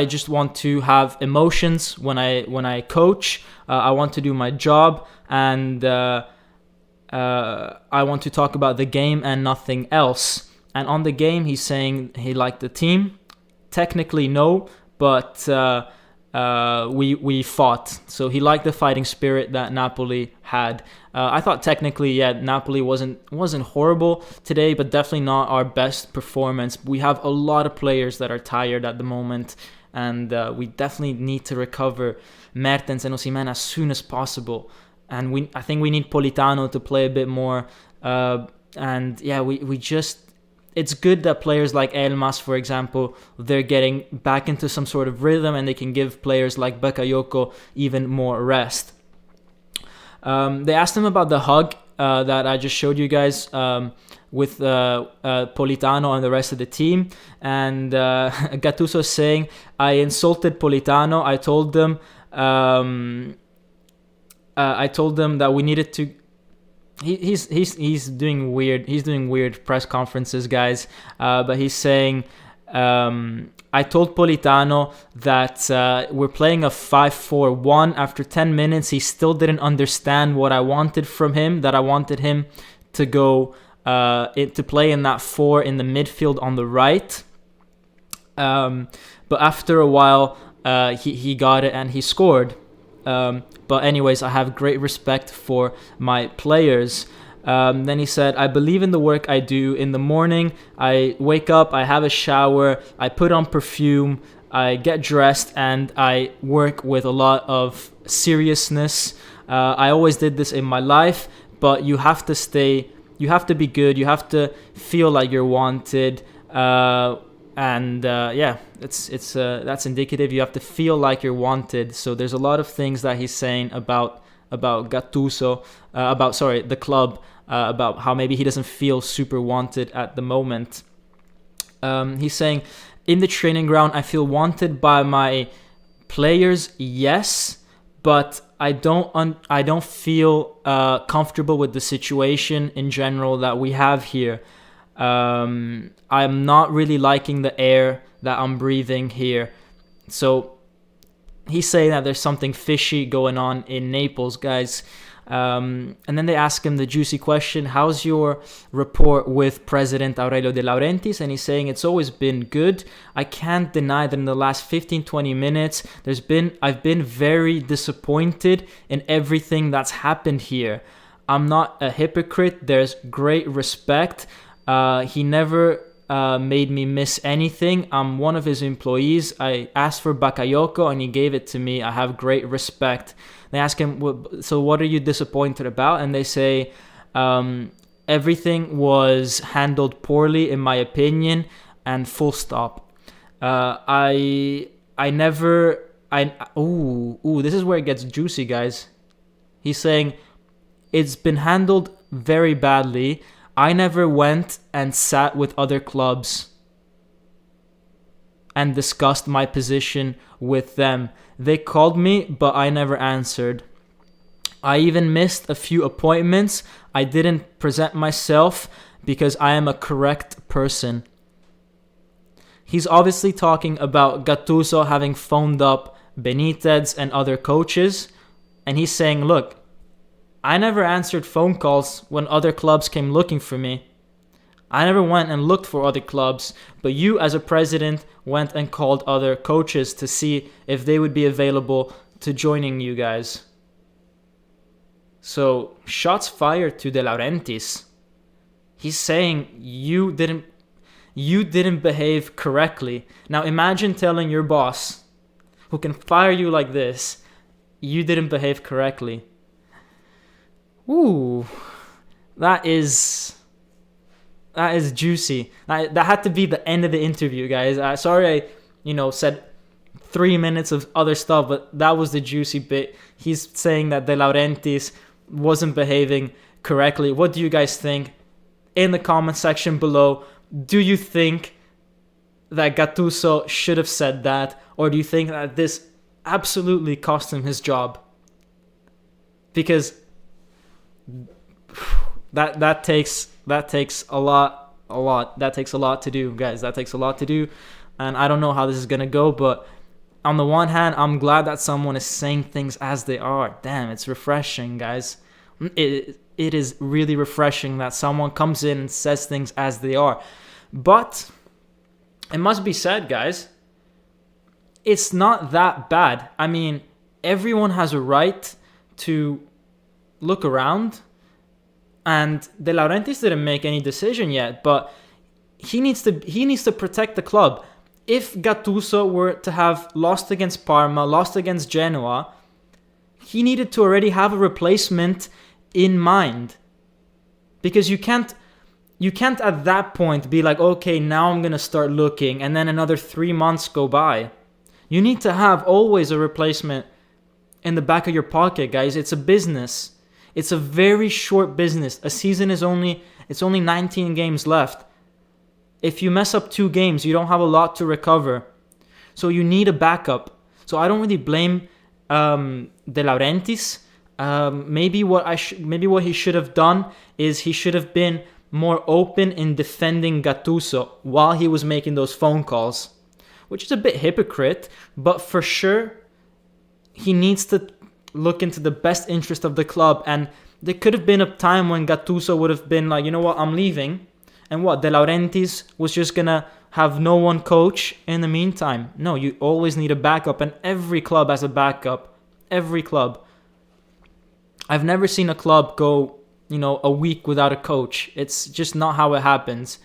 just want to have emotions when I coach. I want to do my job, and I want to talk about the game and nothing else. And on the game, he's saying he liked the team. Technically, no, but we fought. So he liked the fighting spirit that Napoli had. I thought technically, yeah, Napoli wasn't horrible today, but definitely not our best performance. We have a lot of players that are tired at the moment, and we definitely need to recover Mertens and Osimhen as soon as possible. And I think we need Politano to play a bit more. And yeah, we just... It's good that players like Elmas, for example, they're getting back into some sort of rhythm, and they can give players like Bakayoko even more rest. They asked him about the hug that I just showed you guys with Politano and the rest of the team. And Gattuso saying, I insulted Politano. I told them that we needed to... He's doing weird press conferences, guys. But he's saying, I told Politano that we're playing a 5-4-1. After 10 minutes, he still didn't understand what I wanted from him. That I wanted him to go to play in that 4 in the midfield on the right. But after a while, he got it and he scored. But anyways, I have great respect for my players. Then he said, I believe in the work I do. In the morning, I wake up, I have a shower, I put on perfume, I get dressed, and I work with a lot of seriousness. I always did this in my life, but you have to be good, you have to feel like you're wanted. Yeah, that's indicative. You have to feel like you're wanted. So there's a lot of things that he's saying about Gattuso, the club, about how maybe he doesn't feel super wanted at the moment. He's saying, in the training ground, I feel wanted by my players, yes, but I don't feel comfortable with the situation in general that we have here. I'm not really liking the air that I'm breathing here. So he's saying that there's something fishy going on in Naples, guys. And then they ask him the juicy question, how's your rapport with President Aurelio De Laurentiis? And he's saying it's always been good. I can't deny that in the last 15-20 minutes, I've been very disappointed in everything that's happened here. I'm not a hypocrite. There's great respect. He never made me miss anything. I'm one of his employees. I asked for Bakayoko and he gave it to me. I have great respect. They ask him, so what are you disappointed about? And they say, everything was handled poorly in my opinion, and full stop. This is where it gets juicy, guys. He's saying, it's been handled very badly. I never went and sat with other clubs and discussed my position with them. They called me, but I never answered. I even missed a few appointments. I didn't present myself because I am a correct person. He's obviously talking about Gattuso having phoned up Benitez and other coaches. And he's saying, look, I never answered phone calls when other clubs came looking for me. I never went and looked for other clubs, but you as a president went and called other coaches to see if they would be available to joining you guys. So, shots fired to De Laurentiis. He's saying you didn't behave correctly. Now imagine telling your boss, who can fire you like this, you didn't behave correctly. Ooh, that is juicy. That had to be the end of the interview, guys. Sorry I, said 3 minutes of other stuff, but that was the juicy bit. He's saying that De Laurentiis wasn't behaving correctly. What do you guys think? In the comment section below, do you think that Gattuso should have said that, or do you think that this absolutely cost him his job? Because that takes a lot. That takes a lot to do, guys. That takes a lot to do, and I don't know how this is gonna go. But on the one hand, I'm glad that someone is saying things as they are. Damn, it's refreshing, guys. it is really refreshing that someone comes in and says things as they are. But it must be said, guys, it's not that bad. I mean, everyone has a right to look around, and De Laurentiis didn't make any decision yet, but he needs to protect the club. If Gattuso were to have lost against Parma, lost against Genoa, he needed to already have a replacement in mind. Because you can't at that point be like, okay, now I'm going to start looking, and then another 3 months go by. You need to have always a replacement in the back of your pocket, guys. It's a business. It's a very short business. A season is only 19 games left. If you mess up 2 games, you don't have a lot to recover. So you need a backup. So I don't really blame De Laurentiis. Maybe what he should have done is he should have been more open in defending Gattuso while he was making those phone calls, which is a bit hypocrite, but for sure he needs to look into the best interest of the club. And there could have been a time when Gattuso would have been like, you know what, I'm leaving. And what, De Laurentiis was just going to have no one coach in the meantime? No, you always need a backup, and every club has a backup. Every club. I've never seen a club go, a week without a coach. It's just not how it happens.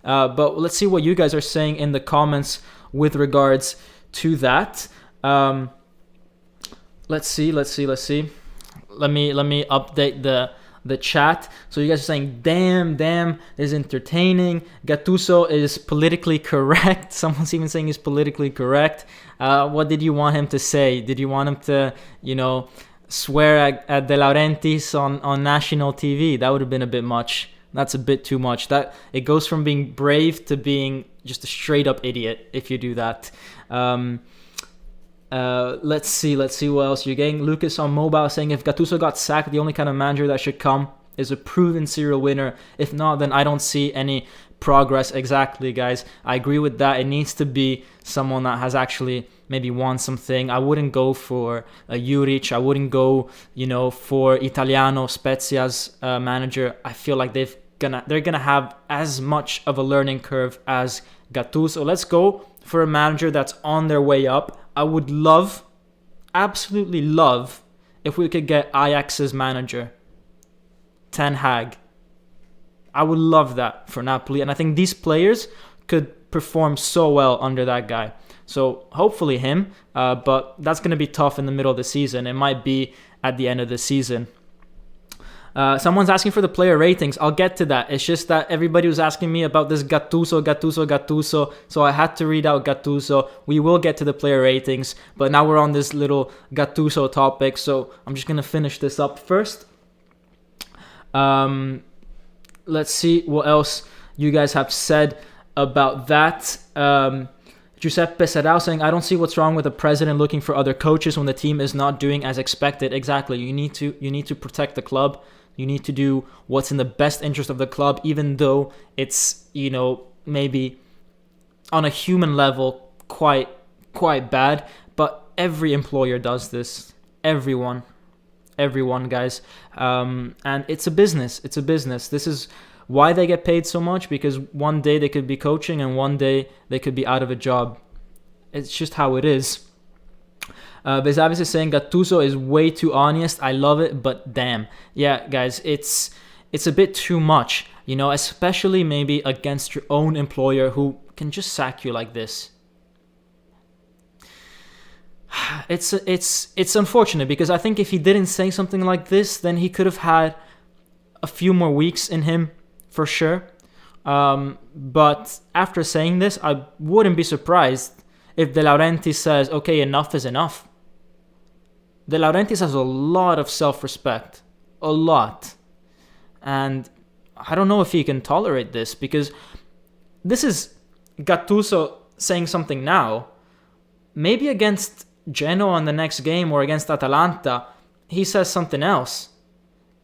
But let's see what you guys are saying in the comments with regards to that. Let's see. Let me update the chat. So you guys are saying, damn, is entertaining. Gattuso is politically correct. Someone's even saying he's politically correct. What did you want him to say? Did you want him to, swear at De Laurentiis on national TV? That would have been a bit much. That's a bit too much. That it goes from being brave to being just a straight up idiot if you do that. Let's see what else you're getting. Lucas on mobile saying, if Gattuso got sacked, the only kind of manager that should come is a proven serial winner. If not, then I don't see any progress. Exactly, guys. I agree with that. It needs to be someone that has actually maybe won something. I wouldn't go for a Juric. I wouldn't go, for Italiano, Spezia's manager. I feel like they're gonna have as much of a learning curve as Gattuso. Let's go for a manager that's on their way up. I would absolutely love, if we could get Ajax's manager, Ten Hag. I would love that for Napoli, and I think these players could perform so well under that guy. So hopefully him, but that's going to be tough in the middle of the season. It might be at the end of the season. Someone's asking for the player ratings. I'll get to that. It's just that everybody was asking me about this Gattuso. So I had to read out Gattuso. We will get to the player ratings, but now we're on this little Gattuso topic. So I'm just going to finish this up first. Let's see what else you guys have said about that. Giuseppe Serrao saying, I don't see what's wrong with the president looking for other coaches when the team is not doing as expected. Exactly. You need to protect the club. You need to do what's in the best interest of the club, even though it's, maybe on a human level quite bad. But every employer does this. Everyone, guys. And it's a business. This is why they get paid so much, because one day they could be coaching and one day they could be out of a job. It's just how it is. Bezavis is saying Gattuso is way too honest. I love it, but damn. Yeah, guys, it's a bit too much, especially maybe against your own employer who can just sack you like this. It's unfortunate, because I think if he didn't say something like this, then he could have had a few more weeks in him for sure. But after saying this, I wouldn't be surprised if De Laurentiis says, okay, enough is enough. De Laurentiis has a lot of self-respect. A lot. And I don't know if he can tolerate this, because this is Gattuso saying something now. Maybe against Genoa in the next game or against Atalanta, he says something else.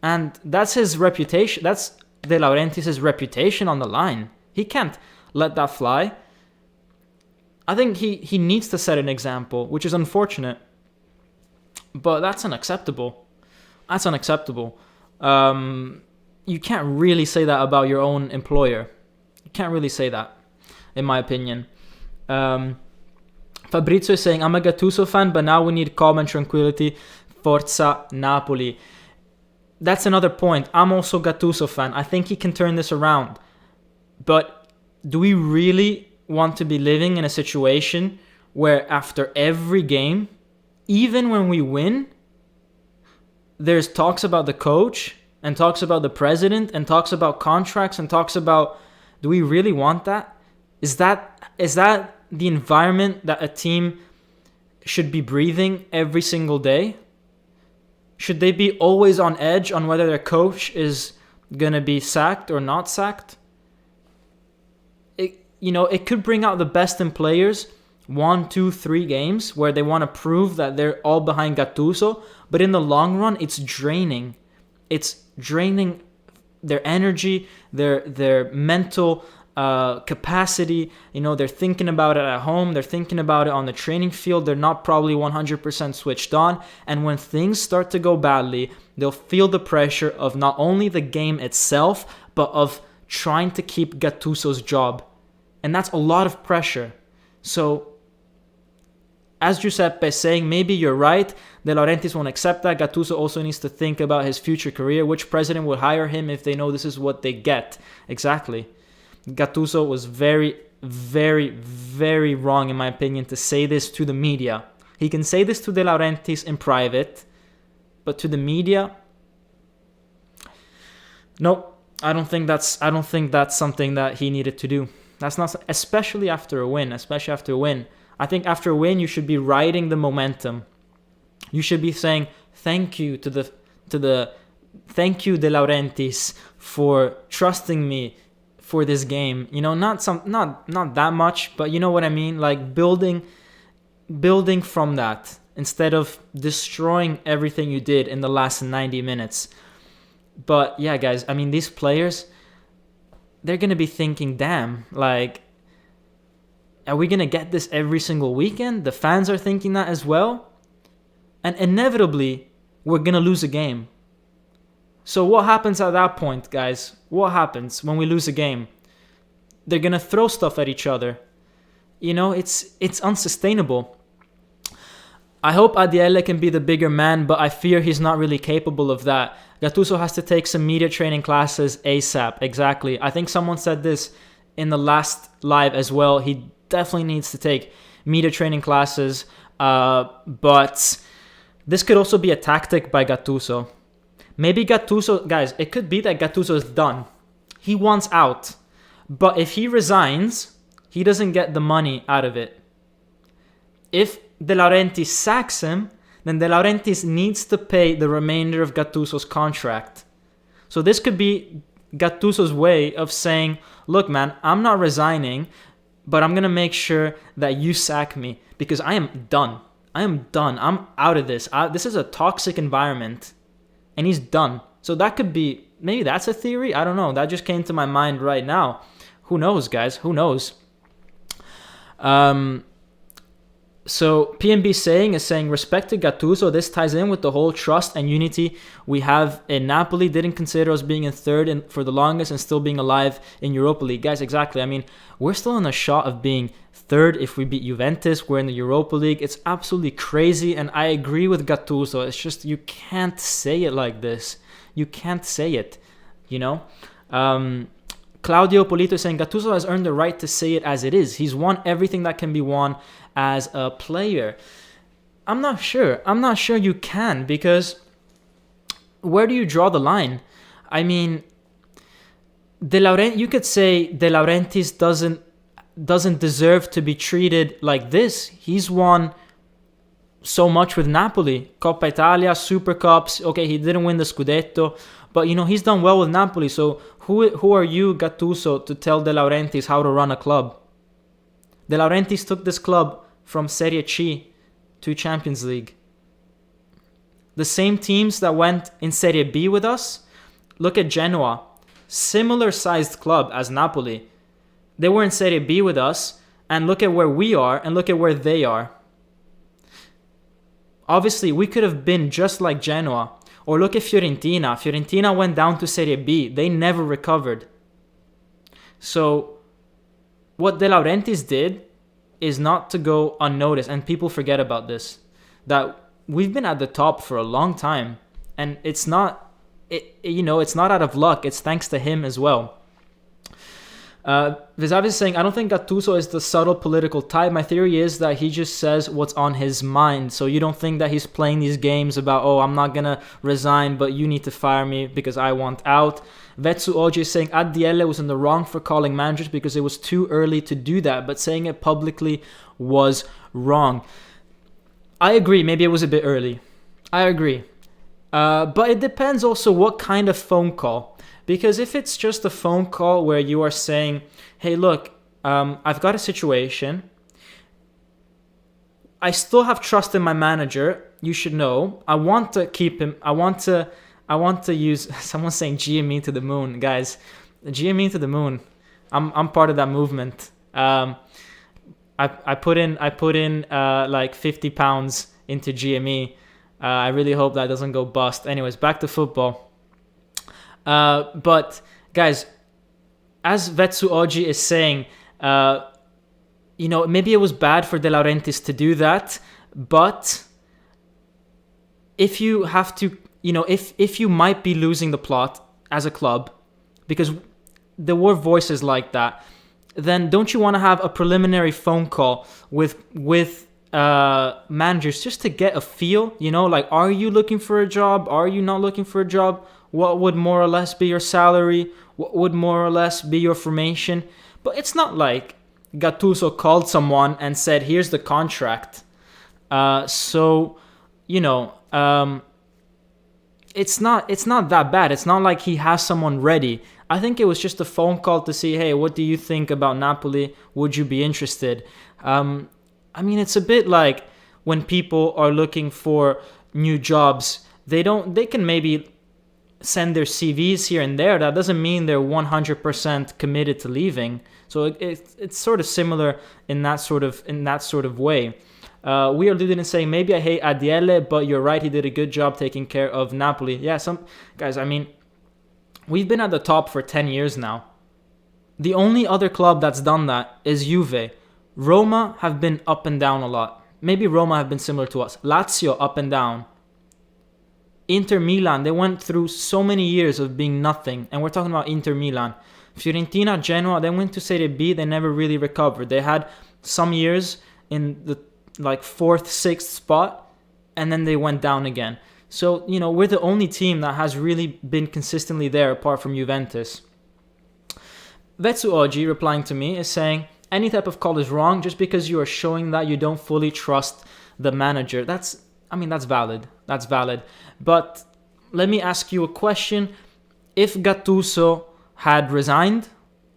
And that's his reputation. That's De Laurentiis' reputation on the line. He can't let that fly. I think he needs to set an example, which is unfortunate. But that's unacceptable. You can't really say that about your own employer. You can't really say that, in my opinion. Fabrizio is saying, I'm a Gattuso fan, but now we need calm and tranquility. Forza Napoli. That's another point. I'm also a Gattuso fan. I think he can turn this around. But do we really want to be living in a situation where after every game, even when we win, there's talks about the coach and talks about the president and talks about contracts and talks about, do we really want that? Is that the environment that a team should be breathing every single day? Should they be always on edge on whether their coach is going to be sacked or not sacked? It could bring out the best in players 1, 2, 3 games where they want to prove that they're all behind Gattuso, but in the long run, it's draining. It's draining their energy, their mental capacity. They're thinking about it at home. They're thinking about it on the training field. They're not probably 100% switched on. And when things start to go badly, they'll feel the pressure of not only the game itself, but of trying to keep Gattuso's job. And that's a lot of pressure. So, as Giuseppe is saying, maybe you're right. De Laurentiis won't accept that. Gattuso also needs to think about his future career. Which president would hire him if they know this is what they get? Exactly. Gattuso was very, very, very wrong, in my opinion, to say this to the media. He can say this to De Laurentiis in private, but to the media, nope. I don't think that's something that he needed to do. That's not, especially after a win. I think after a win, you should be riding the momentum. You should be saying thank you thank you De Laurentiis for trusting me for this game. Not that much, but you know what I mean? Like building from that instead of destroying everything you did in the last 90 minutes. But yeah, guys, I mean, these players, they're going to be thinking, damn, like, are we going to get this every single weekend? The fans are thinking that as well. And inevitably, we're going to lose a game. So what happens at that point, guys? What happens when we lose a game? They're going to throw stuff at each other. It's unsustainable. I hope Adiele can be the bigger man, but I fear he's not really capable of that. Gattuso has to take some media training classes ASAP. Exactly. I think someone said this in the last live as well. He definitely needs to take media training classes. But this could also be a tactic by Gattuso. Maybe Gattuso, guys, it could be that Gattuso is done. He wants out. But if he resigns, he doesn't get the money out of it. If De Laurentiis sacks him, then De Laurentiis needs to pay the remainder of Gattuso's contract. So this could be Gattuso's way of saying, look, man, I'm not resigning, but I'm going to make sure that you sack me because I am done. I'm out of this. This is a toxic environment. And he's done. So that could be, maybe that's a theory. I don't know. That just came to my mind right now. Who knows, guys? Who knows? So PNB is saying, respect to Gattuso. This ties in with the whole trust and unity we have in Napoli. Didn't consider us being in third for the longest and still being alive in Europa League. Guys, exactly. I mean, we're still in a shot of being third if we beat Juventus. We're in the Europa League. It's absolutely crazy. And I agree with Gattuso. It's just, you can't say it like this. You can't say it, Claudio Polito is saying, Gattuso has earned the right to say it as it is. He's won everything that can be won as a player. I'm not sure you can, because where do you draw the line? I mean, you could say De Laurentiis doesn't deserve to be treated like this. He's won so much with Napoli. Coppa Italia, Super Cups. Okay, he didn't win the Scudetto, but he's done well with Napoli. So who are you, Gattuso, to tell De Laurentiis how to run a club? De Laurentiis took this club from Serie C to Champions League. The same teams that went in Serie B with us, look at Genoa, similar sized club as Napoli. They were in Serie B with us, and look at where we are, and look at where they are. Obviously, we could have been just like Genoa, Or look at Fiorentina. Fiorentina went down to Serie B. They never recovered. So what De Laurentiis did is not to go unnoticed, and people forget about this, that we've been at the top for a long time, and it's not out of luck. It's thanks to him as well. Vizav is saying, I don't think Gattuso is the subtle political type. My theory is that he just says what's on his mind. So you don't think that he's playing these games about, oh, I'm not going to resign, but you need to fire me because I want out. Vetsu Oji is saying, Adiele was in the wrong for calling managers because it was too early to do that, but saying it publicly was wrong. I agree, maybe it was a bit early. I agree. But it depends also what kind of phone call. Because if it's just a phone call where you are saying, hey, look, I've got a situation. I still have trust in my manager. You should know. I want to keep him. I want to use, someone's saying GME to the moon. Guys, GME to the moon. I'm part of that movement. I put in like 50 pounds into GME. I really hope that doesn't go bust. Anyways, back to football. But guys, as Vetsu Oji is saying, maybe it was bad for De Laurentiis to do that, but if you have to, if you might be losing the plot as a club, because there were voices like that, then don't you want to have a preliminary phone call with managers just to get a feel, like, are you looking for a job? Are you not looking for a job? What would more or less be your salary? What would more or less be your formation? But it's not like Gattuso called someone and said, here's the contract. It's not that bad. It's not like he has someone ready. I think it was just a phone call to see, hey, what do you think about Napoli? Would you be interested? It's a bit like when people are looking for new jobs. They can maybe send their CVs here and there. That doesn't mean they're 100% committed to leaving. So it's sort of similar in that sort of way. We are leading and saying, maybe I hate Adiele, but you're right, he did a good job taking care of Napoli. Yeah, some guys, we've been at the top for 10 years now. The only other club that's done that is Juve. Roma have been up and down a lot. Maybe Roma have been similar to us. Lazio up and down. Inter Milan, they went through so many years of being nothing, and we're talking about Inter Milan. Fiorentina, Genoa, they went to Serie B, they never really recovered. They had some years in the 4th, 6th spot, and then they went down again. So, we're the only team that has really been consistently there apart from Juventus. Vetsu Oji, replying to me, is saying, any type of call is wrong just because you are showing that you don't fully trust the manager. That's valid. That's valid. But let me ask you a question. If Gattuso had resigned,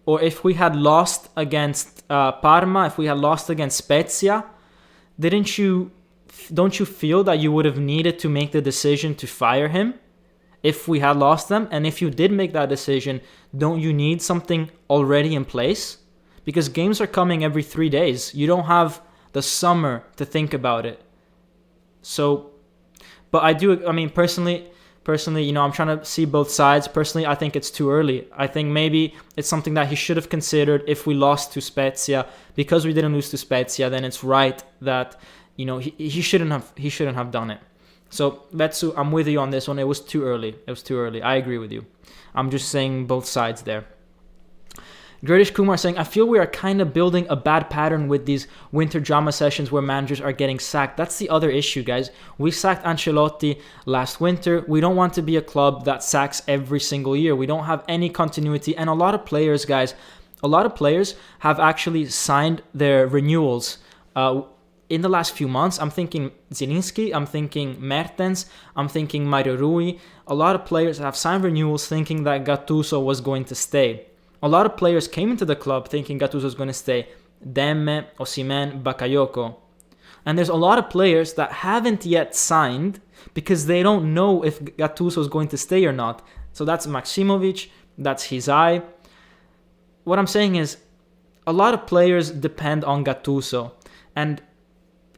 or if we had lost against Parma, if we had lost against Spezia, don't you feel that you would have needed to make the decision to fire him if we had lost them? And if you did make that decision, don't you need something already in place? Because games are coming every 3 days. You don't have the summer to think about it. So, but personally, I'm trying to see both sides. Personally, I think it's too early. I think maybe it's something that he should have considered if we lost to Spezia. Because we didn't lose to Spezia, then it's right that, he shouldn't have done it. So, Vetsu, I'm with you on this one. It was too early. I agree with you. I'm just saying both sides there. Gradish Kumar saying, I feel we are kind of building a bad pattern with these winter drama sessions where managers are getting sacked. That's the other issue, guys. We sacked Ancelotti last winter. We don't want to be a club that sacks every single year. We don't have any continuity. And a lot of players, guys, have actually signed their renewals in the last few months. I'm thinking Zielinski, I'm thinking Mertens, I'm thinking Mario Rui. A lot of players have signed renewals thinking that Gattuso was going to stay. A lot of players came into the club thinking Gattuso was going to stay. Demme, Osimhen, Bakayoko. And there's a lot of players that haven't yet signed because they don't know if Gattuso is going to stay or not. So that's Maximovic, that's Hizai. What I'm saying is, a lot of players depend on Gattuso. And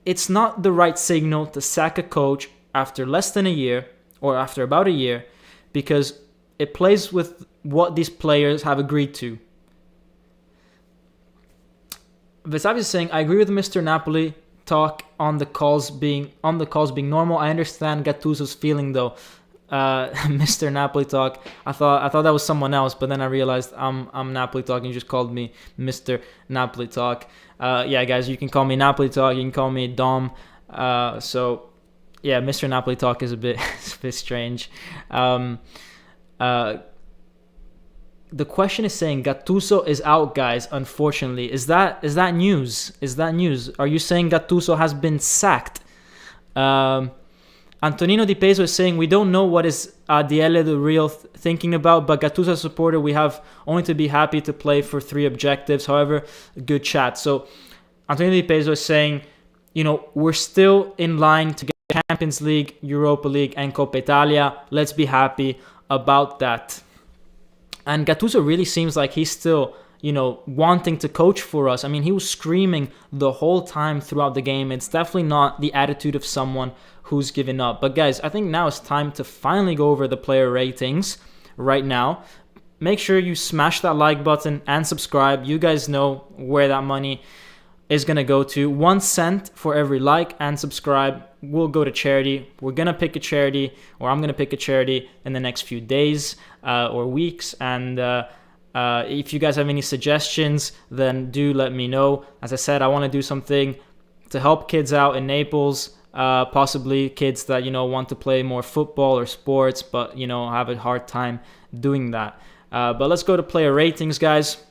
it's not the right signal to sack a coach after less than a year or after about a year, because it plays with what these players have agreed to. Vesavi is saying, I agree with Mr. Napoli talk on the calls being normal. I understand Gattuso's feeling though. Mr. Napoli talk. I thought that was someone else, but then I realized I'm Napoli talk, and you just called me Mr. Napoli talk. Yeah, guys, you can call me Napoli talk. You can call me Dom. So yeah, Mr. Napoli talk is a bit strange. The question is saying Gattuso is out, guys. Unfortunately, is that news? Is that news? Are you saying Gattuso has been sacked? Antonino Di Peso is saying we don't know what is DL the real thinking about, but Gattuso supporter, we have only to be happy to play for 3 objectives. However, good chat. So Antonino Di Peso is saying, we're still in line to get Champions League, Europa League, and Coppa Italia. Let's be happy about that. And Gattuso really seems like he's still, wanting to coach for us. I mean, he was screaming the whole time throughout the game. It's definitely not the attitude of someone who's given up. But guys, I think now it's time to finally go over the player ratings right now. Make sure you smash that like button and subscribe. You guys know where that money is going to go to. 1 cent for every like and subscribe will go to charity. We're going to pick a charity, or I'm going to pick a charity in the next few days or weeks. And if you guys have any suggestions, then do let me know. As I said, I want to do something to help kids out in Naples, possibly kids that, want to play more football or sports, but, have a hard time doing that. But let's go to player ratings, guys.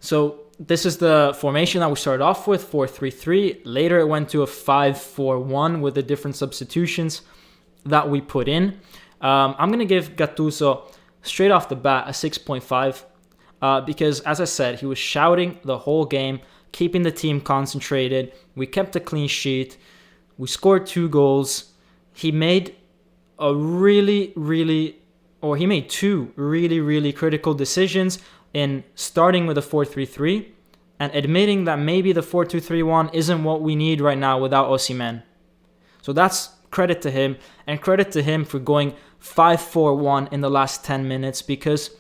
So this is the formation that we started off with, 4-3-3. Later it went to a 5-4-1 with the different substitutions that we put in. I'm going to give Gattuso straight off the bat a 6.5 because, as I said, he was shouting the whole game, keeping the team concentrated. We kept a clean sheet. We scored 2 goals. He made two really, really critical decisions in starting with a 4-3-3 and admitting that maybe the 4-2-3-1 isn't what we need right now without Osimhen. So that's credit to him, and credit to him for going 5-4-1 in the last 10 minutes, because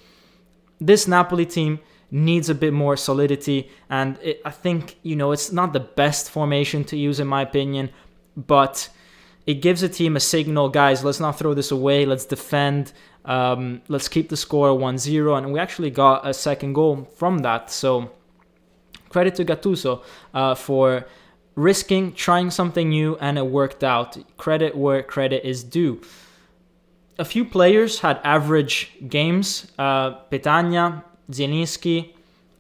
this Napoli team needs a bit more solidity, and I think, it's not the best formation to use in my opinion, but it gives a team a signal, guys, let's not throw this away, let's defend, let's keep the score 1-0, and we actually got a second goal from that. So credit to Gattuso for risking, trying something new, and it worked out. Credit where credit is due. A few players had average games. Petagna, Zielinski,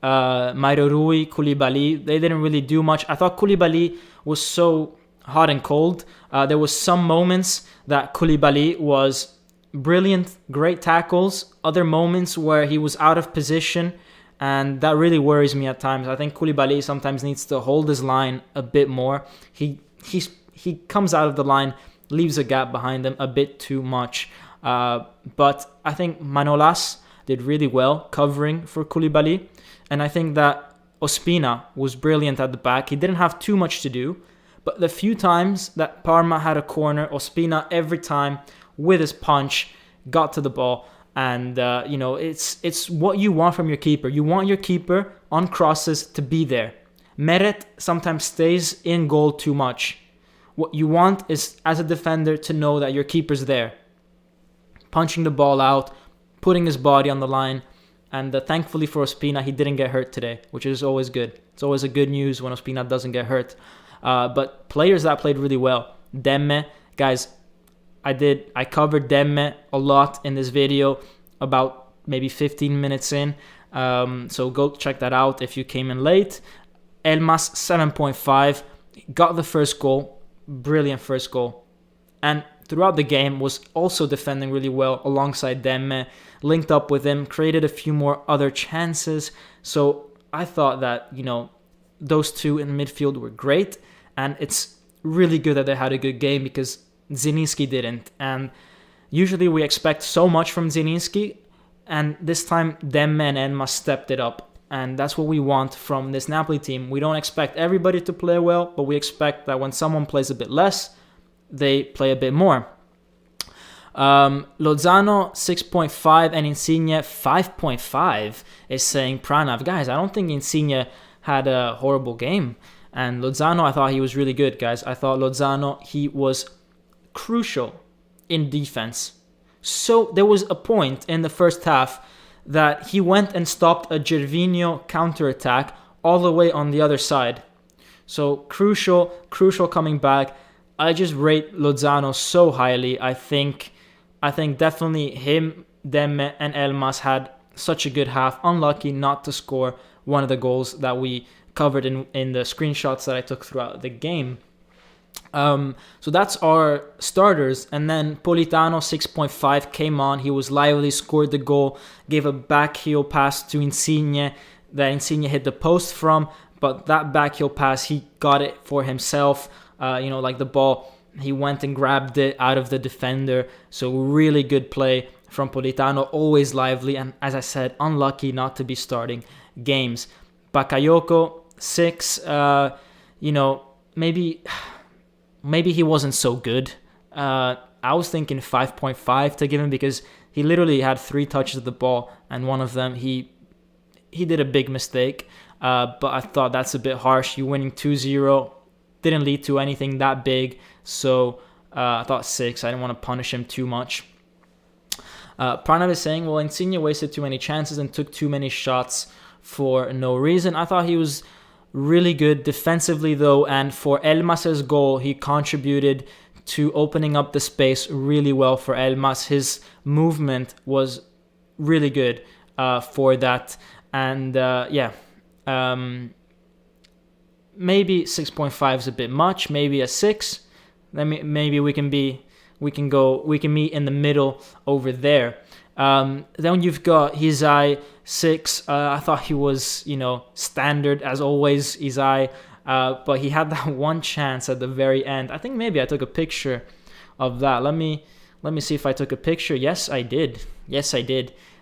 Mario Rui, Koulibaly, they didn't really do much. I thought Koulibaly was so hot and cold. There was some moments that Koulibaly was brilliant, great tackles. Other moments where he was out of position, and that really worries me at times. I think Koulibaly sometimes needs to hold his line a bit more. He comes out of the line, leaves a gap behind him a bit too much. But I think Manolas did really well covering for Koulibaly, and I think that Ospina was brilliant at the back. He didn't have too much to do, but the few times that Parma had a corner, Ospina every time with his punch got to the ball. And, it's what you want from your keeper. You want your keeper on crosses to be there. Meret sometimes stays in goal too much. What you want is, as a defender, to know that your keeper's there, punching the ball out, putting his body on the line. And thankfully for Ospina, he didn't get hurt today, which is always good. It's always a good news when Ospina doesn't get hurt. But players that played really well. Demme, guys, I covered Demme a lot in this video, about maybe 15 minutes in. So go check that out if you came in late. Elmas, 7.5. Got the first goal. Brilliant first goal. And throughout the game was also defending really well alongside Demme. Linked up with him. Created a few more other chances. So I thought that, those two in midfield were great. And it's really good that they had a good game, because Zielinski didn't, and usually we expect so much from Zielinski, and this time Demme and Elmas stepped it up, and that's what we want from this Napoli team. We don't expect everybody to play well, but we expect that when someone plays a bit less, they play a bit more. Lozano 6.5 and Insigne 5.5 is saying Pranav. Guys, I don't think Insigne had a horrible game. And Lozano, I thought he was really good, guys. I thought Lozano, he was crucial in defense. So there was a point in the first half that he went and stopped a Gervinho counterattack all the way on the other side. So crucial coming back. I just rate Lozano so highly. I think definitely him, Demme, and Elmas had such a good half. Unlucky not to score one of the goals that we covered in the screenshots that I took throughout the game. So that's our starters. And then Politano 6.5 came on. He was lively, scored the goal, gave a back heel pass to Insigne that Insigne hit the post from. But that back heel pass, he got it for himself. Like the ball, he went and grabbed it out of the defender. So really good play from Politano, always lively. And as I said, unlucky not to be starting games. Bakayoko 6, maybe he wasn't so good. I was thinking 5.5 to give him because he literally had 3 touches of the ball, and one of them he did a big mistake. But I thought that's a bit harsh. You winning 2-0 didn't lead to anything that big, so I thought 6. I didn't want to punish him too much. Pranav is saying, well, Insigne wasted too many chances and took too many shots for no reason. I thought he was really good defensively, though, and for Elmas's goal, he contributed to opening up the space really well for Elmas. His movement was really good for that, and maybe 6.5 is a bit much. Maybe a 6. Maybe we can meet in the middle over there. Then you've got Hizai 6. I thought he was, standard as always, Hizai. But he had that one chance at the very end. I think maybe I took a picture of that. Let me see if I took a picture. Yes, I did.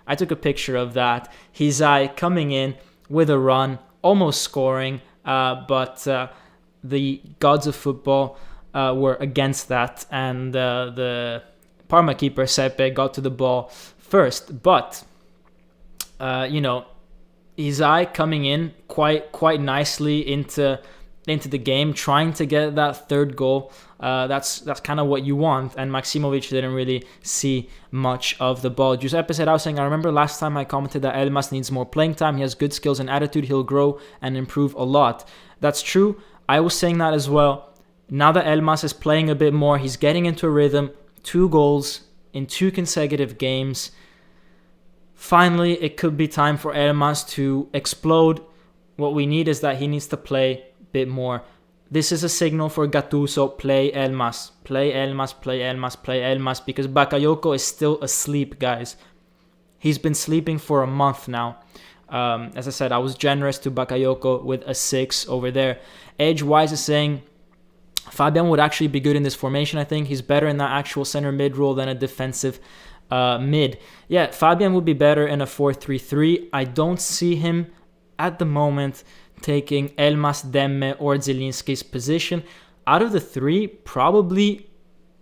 I took a picture of that. Hizai coming in with a run, almost scoring, but the gods of football were against that, and the Parma keeper Sepe got to the ball first. But Hizai coming in quite nicely into the game, trying to get that third goal. That's kind of what you want, and Maximovic didn't really see much of the ball. Giuseppe said, I was saying, I remember last time I commented that Elmas needs more playing time. He has good skills and attitude. He'll grow and improve a lot. That's true. I was saying that as well. Now that Elmas is playing a bit more, he's getting into a rhythm. 2 goals in 2 consecutive games. Finally, it could be time for Elmas to explode. What we need is that he needs to play a bit more. This is a signal for Gattuso, play Elmas, because Bakayoko is still asleep, guys. He's been sleeping for a month now. As I said, I was generous to Bakayoko with a 6 over there. Edgewise is saying, Fabian would actually be good in this formation, I think. He's better in that actual center mid role than a defensive mid. Yeah, Fabian would be better in a 4-3-3. I don't see him at the moment taking Elmas, Demme, or Zielinski's position. Out of the 3, probably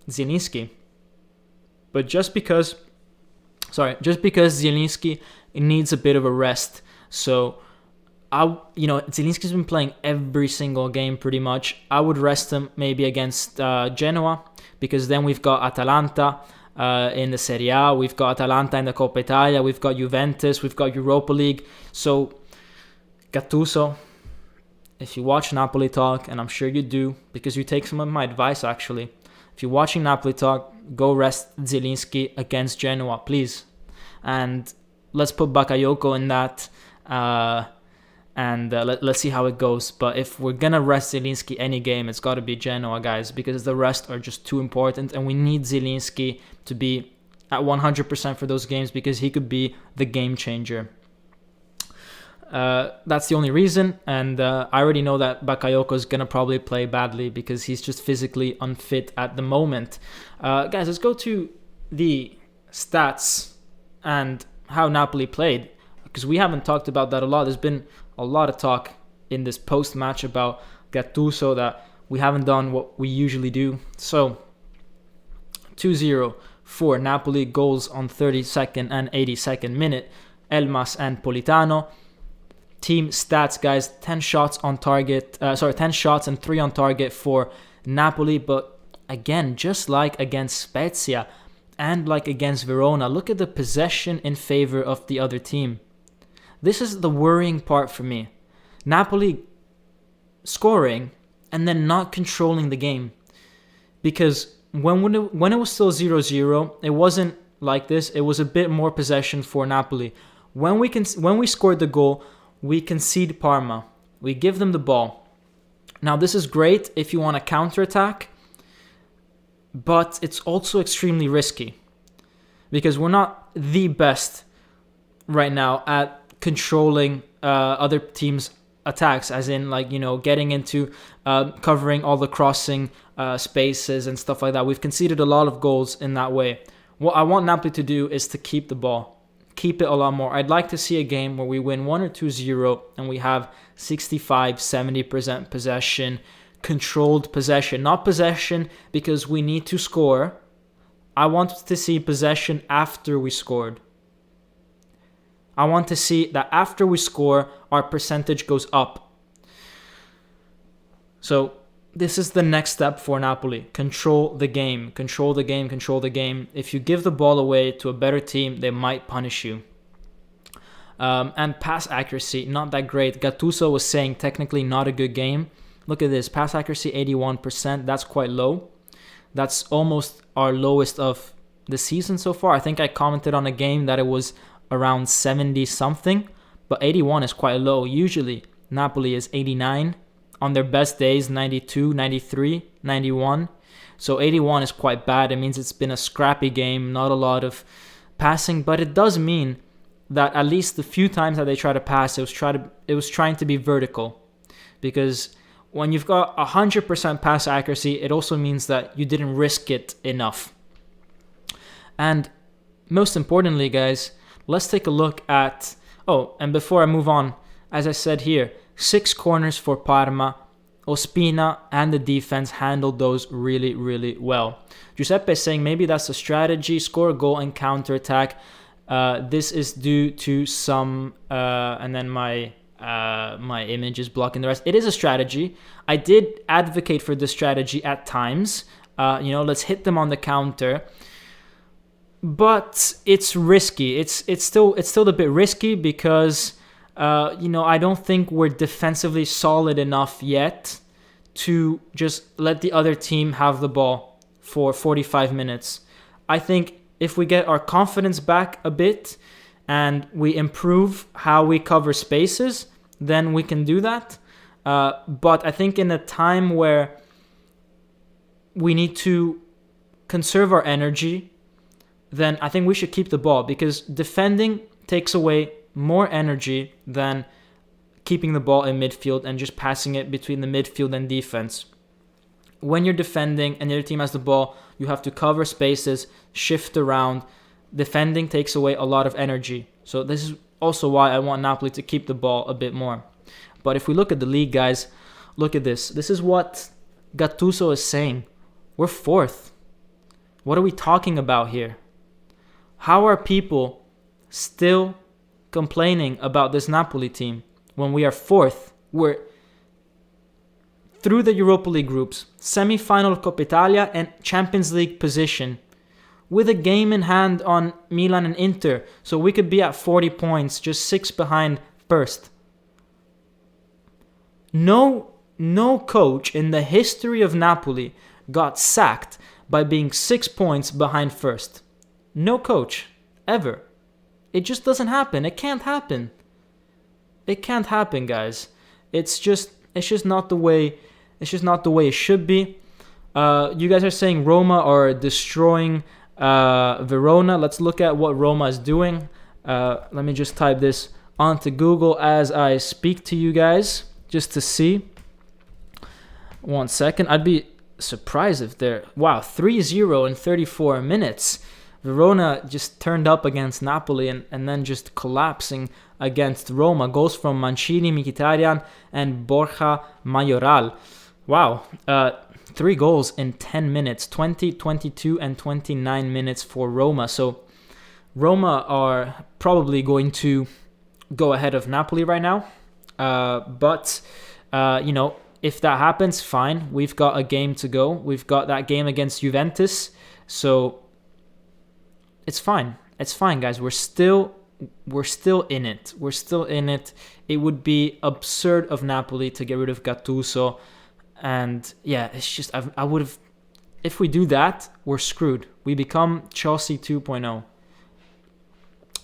Zielinski. But just because Zielinski needs a bit of a rest. So, Zielinski's been playing every single game pretty much. I would rest him maybe against Genoa, because then we've got Atalanta in the Serie A. We've got Atalanta in the Coppa Italia. We've got Juventus. We've got Europa League. So, Gattuso, if you watch Napoli Talk, and I'm sure you do, because you take some of my advice actually, if you're watching Napoli Talk, go rest Zielinski against Genoa, please. And let's put Bakayoko in that, and let's see how it goes. But if we're going to rest Zielinski any game, it's got to be Genoa, guys, because the rest are just too important, and we need Zielinski to be at 100% for those games, because he could be the game changer. That's the only reason, and I already know that Bakayoko is going to probably play badly because he's just physically unfit at the moment. Guys, let's go to the stats and how Napoli played, because we haven't talked about that a lot. There's been a lot of talk in this post-match about Gattuso that we haven't done what we usually do. So, 2-0 for Napoli. Goals on 32nd and 82nd minute, Elmas and Politano. Team stats, guys, 10 shots on target, 10 shots and 3 on target for Napoli. But again, just like against Spezia and like against Verona, look at the possession in favor of the other team. This is the worrying part for me. Napoli scoring and then not controlling the game. Because when it was still 0-0, it wasn't like this. It was a bit more possession for Napoli. When we scored the goal, we concede Parma. We give them the ball. Now, this is great if you want to counterattack, but it's also extremely risky because we're not the best right now at controlling other teams' attacks, as in, like, you know, getting into covering all the crossing spaces and stuff like that. We've conceded a lot of goals in that way. What I want Napoli to do is to keep the ball. Keep it a lot more. I'd like to see a game where we win 1 or 2-0 and we have 65-70% possession, controlled possession. Not possession because we need to score. I want to see possession after we scored. I want to see that after we score, our percentage goes up. So this is the next step for Napoli. Control the game. Control the game. Control the game. If you give the ball away to a better team, they might punish you. And pass accuracy, not that great. Gattuso was saying technically not a good game. Look at this. Pass accuracy, 81%. That's quite low. That's almost our lowest of the season so far. I think I commented on a game that it was around 70-something. But 81 is quite low. Usually, Napoli is 89. On their best days, 92, 93, 91. So 81 is quite bad. It means it's been a scrappy game, not a lot of passing. But it does mean that at least the few times that they try to pass, it was trying to be vertical. Because when you've got 100% pass accuracy, it also means that you didn't risk it enough. And most importantly, guys, let's take a look at... Oh, and before I move on, as I said here, 6 corners for Parma. Ospina and the defense handled those really, really well. Giuseppe is saying maybe that's a strategy, score a goal and counterattack. This is due to some... and then my image is blocking the rest. It is a strategy. I did advocate for this strategy at times. Let's hit them on the counter. But it's risky. It's still a bit risky because... I don't think we're defensively solid enough yet to just let the other team have the ball for 45 minutes. I think if we get our confidence back a bit and we improve how we cover spaces, then we can do that. But I think in a time where we need to conserve our energy, then I think we should keep the ball because defending takes away more energy than keeping the ball in midfield and just passing it between the midfield and defense. When you're defending and the other team has the ball, you have to cover spaces, shift around. Defending takes away a lot of energy. So this is also why I want Napoli to keep the ball a bit more. But if we look at the league, guys, look at this. This is what Gattuso is saying. We're 4th. What are we talking about here? How are people still complaining about this Napoli team when we are 4th? We're through the Europa League groups, semi-final Coppa Italia and Champions League position with a game in hand on Milan and Inter, so we could be at 40 points, just 6 behind first. No coach in the history of Napoli got sacked by being 6 points behind first. No coach ever. It just doesn't happen. It can't happen. It can't happen, guys. It's just not the way. It's just not the way it should be. You guys are saying Roma are destroying Verona. Let's look at what Roma is doing. Let me just type this onto Google as I speak to you guys, just to see. 1 second. I'd be surprised if they're... Wow, 3-0 in 34 minutes. Verona just turned up against Napoli and then just collapsing against Roma. Goals from Mancini, Mkhitaryan, and Borja Mayoral. Wow. 3 goals in 10 minutes, 20, 22, and 29 minutes for Roma. So Roma are probably going to go ahead of Napoli right now. But if that happens, fine. We've got a game to go. We've got that game against Juventus. So it's fine. It's fine, guys. We're still in it. We're still in it. It would be absurd of Napoli to get rid of Gattuso. And yeah, it's just, I would have, if we do that, we're screwed. We become Chelsea 2.0.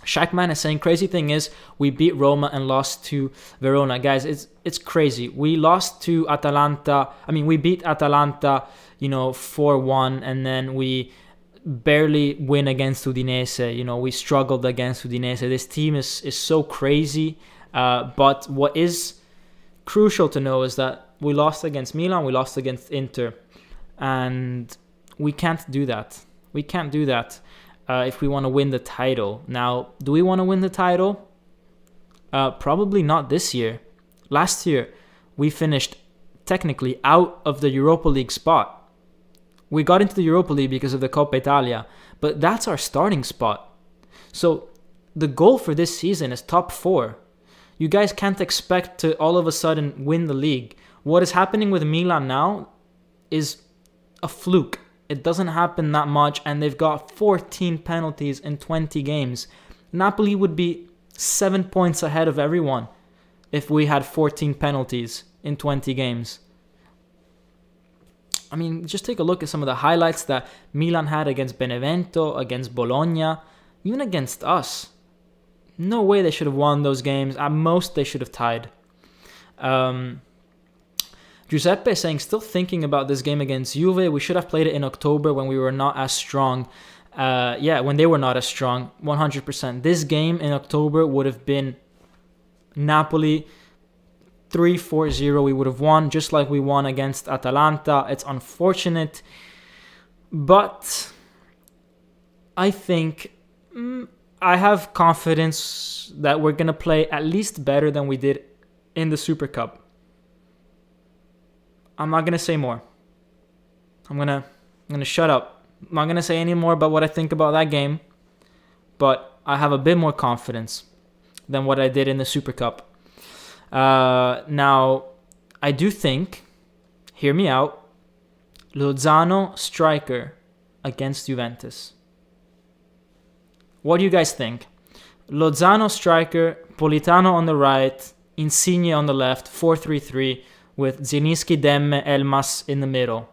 Shackman is saying, crazy thing is, we beat Roma and lost to Verona. Guys, it's crazy. We lost to Atalanta. I mean, we beat Atalanta, 4-1, and then we barely win against Udinese. We struggled against Udinese. This team is so crazy. But what is crucial to know is that we lost against Milan, we lost against Inter, and we can't do that. We can't do that if we want to win the title. Now, do we want to win the title? Probably not this year. Last year, we finished technically out of the Europa League spot. We got into the Europa League because of the Coppa Italia, but that's our starting spot. So the goal for this season is top 4. You guys can't expect to all of a sudden win the league. What is happening with Milan now is a fluke. It doesn't happen that much, and they've got 14 penalties in 20 games. Napoli would be 7 points ahead of everyone if we had 14 penalties in 20 games. I mean, just take a look at some of the highlights that Milan had against Benevento, against Bologna, even against us. No way they should have won those games. At most, they should have tied. Giuseppe is saying, still thinking about this game against Juve. We should have played it in October when we were not as strong. When they were not as strong, 100%. This game in October would have been Napoli 3-4-0. We would have won just like we won against Atalanta. It's unfortunate, but I think I have confidence that we're going to play at least better than we did in the Super Cup. I'm not going to say more. I'm going to shut up. I'm not going to say any more about what I think about that game, but I have a bit more confidence than what I did in the Super Cup. Now, I do think, hear me out, Lozano striker against Juventus. What do you guys think? Lozano striker, Politano on the right, Insigne on the left, 4-3-3 with Zielinski, Demme, Elmas in the middle.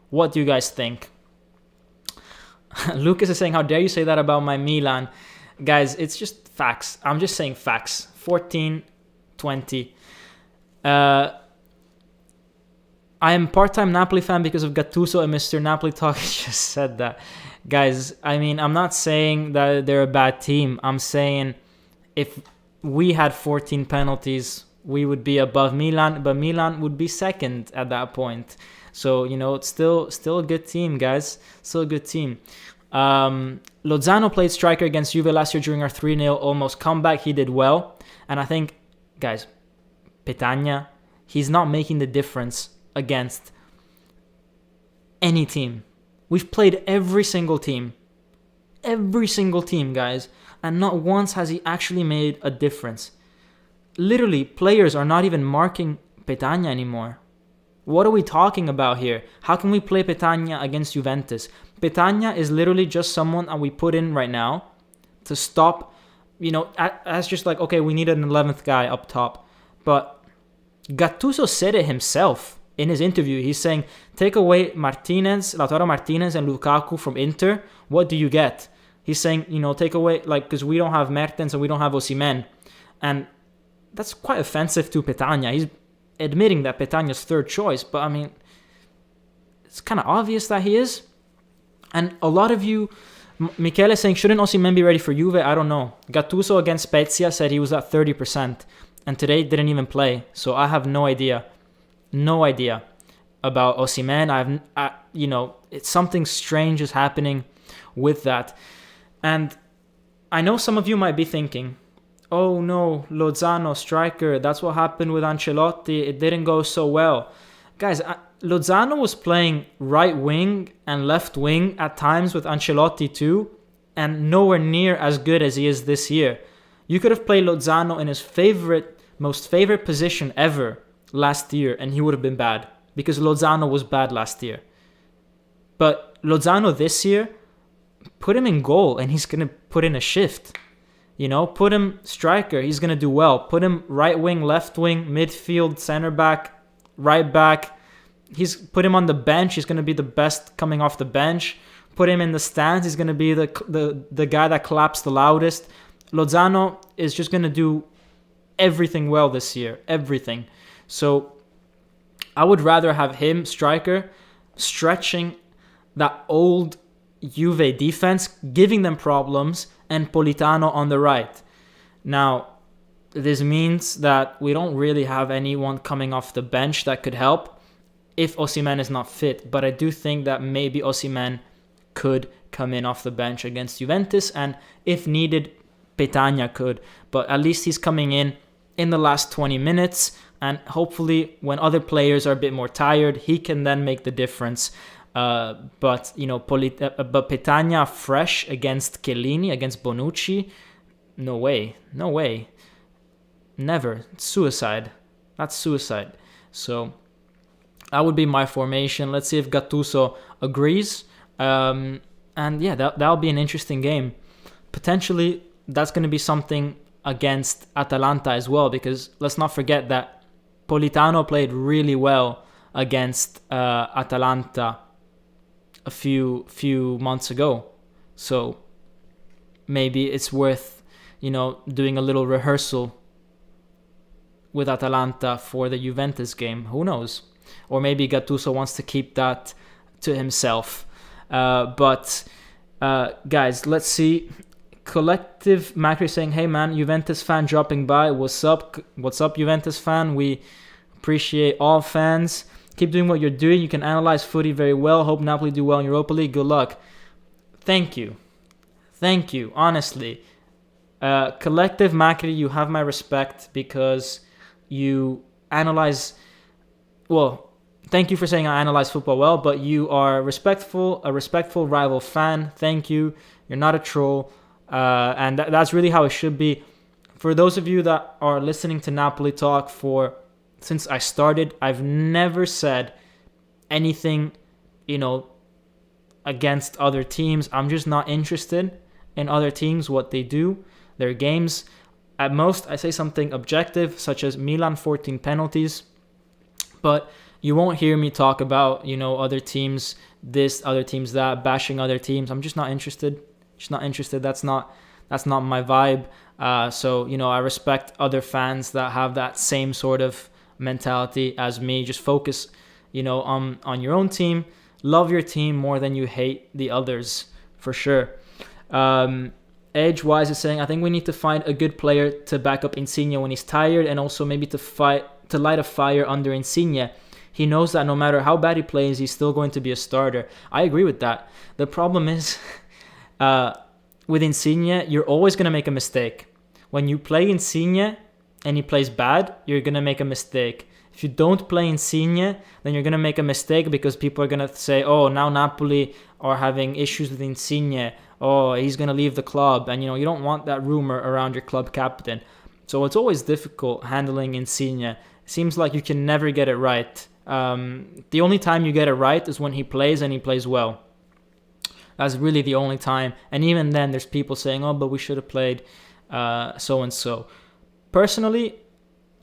What do you guys think? Lucas is saying, how dare you say that about my Milan? Guys, it's just facts. I'm just saying facts. 14-20. I am part-time Napoli fan because of Gattuso, and Mr. Napoli Talk just said that. Guys, I mean, I'm not saying that they're a bad team. I'm saying if we had 14 penalties, we would be above Milan, but Milan would be second at that point. So, it's still a good team, guys. Still a good team. Lozano played striker against Juve last year during our 3-0 almost comeback. He did well. And I think, guys, Petagna, he's not making the difference against any team. We've played every single team. Every single team, guys. And not once has he actually made a difference. Literally, players are not even marking Petagna anymore. What are we talking about here? How can we play Petagna against Juventus? Petagna is literally just someone that we put in right now to stop, as just like, okay, we need an 11th guy up top. But Gattuso said it himself in his interview. He's saying, take away Lautaro Martinez and Lukaku from Inter, what do you get? He's saying, take away, because we don't have Mertens and we don't have Osimhen. And that's quite offensive to Petagna. He's admitting that Petagna's third choice, but I mean, it's kind of obvious that he is. And a lot of you, Michele is saying, shouldn't Osimhen be ready for Juve? I don't know. Gattuso against Spezia said he was at 30%, and today didn't even play. So I have no idea. No idea about Osimhen. It's something strange is happening with that. And I know some of you might be thinking, oh no, Lozano, striker, that's what happened with Ancelotti. It didn't go so well. Guys, Lozano was playing right wing and left wing at times with Ancelotti too, and nowhere near as good as he is this year. You could have played Lozano in his most favorite position ever last year, and he would have been bad, because Lozano was bad last year. But Lozano this year, put him in goal, and he's going to put in a shift. Put him striker, he's going to do well. Put him right wing, left wing, midfield, center back, right back. Put him on the bench, he's going to be the best coming off the bench. Put him in the stands, he's going to be the guy that claps the loudest. Lozano is just going to do everything well this year. Everything. So I would rather have him striker, stretching that old Juve defense, giving them problems, and Politano on the right. Now, this means that we don't really have anyone coming off the bench that could help if Osimhen is not fit. But I do think that maybe Osimhen could come in off the bench against Juventus, and if needed, Petagna could. But at least he's coming in the last 20 minutes, and hopefully when other players are a bit more tired, he can then make the difference. But Petagna fresh against Chiellini, against Bonucci, no way, never. It's suicide. That's suicide. So that would be my formation. Let's see if Gattuso agrees. And yeah, that'll be an interesting game. Potentially, that's going to be something against Atalanta as well, because let's not forget that Politano played really well against Atalanta a few months ago. So maybe it's worth, doing a little rehearsal with Atalanta for the Juventus game. Who knows? Or maybe Gattuso wants to keep that to himself. But guys, let's see. Collective Macri saying, hey man, Juventus fan dropping by. What's up, Juventus fan? We appreciate all fans. Keep doing what you're doing. You can analyze footy very well. Hope Napoli do well in Europa League. Good luck. Thank you. Honestly. Collective Macri, you have my respect because you analyze... Well, thank you for saying I analyze football well, but you are a respectful rival fan. Thank you. You're not a troll. And that's really how it should be. For those of you that are listening to Napoli Talk since I started, I've never said anything, against other teams. I'm just not interested in other teams, what they do, their games. At most, I say something objective, such as Milan 14 penalties. But you won't hear me talk about, other teams this, other teams that, bashing other teams. I'm just not interested. That's not my vibe. So, I respect other fans that have that same sort of mentality as me. Just focus, on your own team. Love your team more than you hate the others, for sure. Edgewise is saying, I think we need to find a good player to back up Insigne when he's tired, and also maybe to light a fire under Insigne. He knows that no matter how bad he plays, he's still going to be a starter. I agree with that. The problem is, with Insigne, you're always going to make a mistake. When you play Insigne and he plays bad, you're going to make a mistake. If you don't play Insigne, then you're going to make a mistake because people are going to say, oh, now Napoli are having issues with Insigne. Oh, he's going to leave the club. And, you don't want that rumor around your club captain. So it's always difficult handling Insigne. It seems like you can never get it right. The only time you get it right is when he plays and he plays well. That's really the only time. And even then, there's people saying, oh, but we should have played so-and-so. Personally,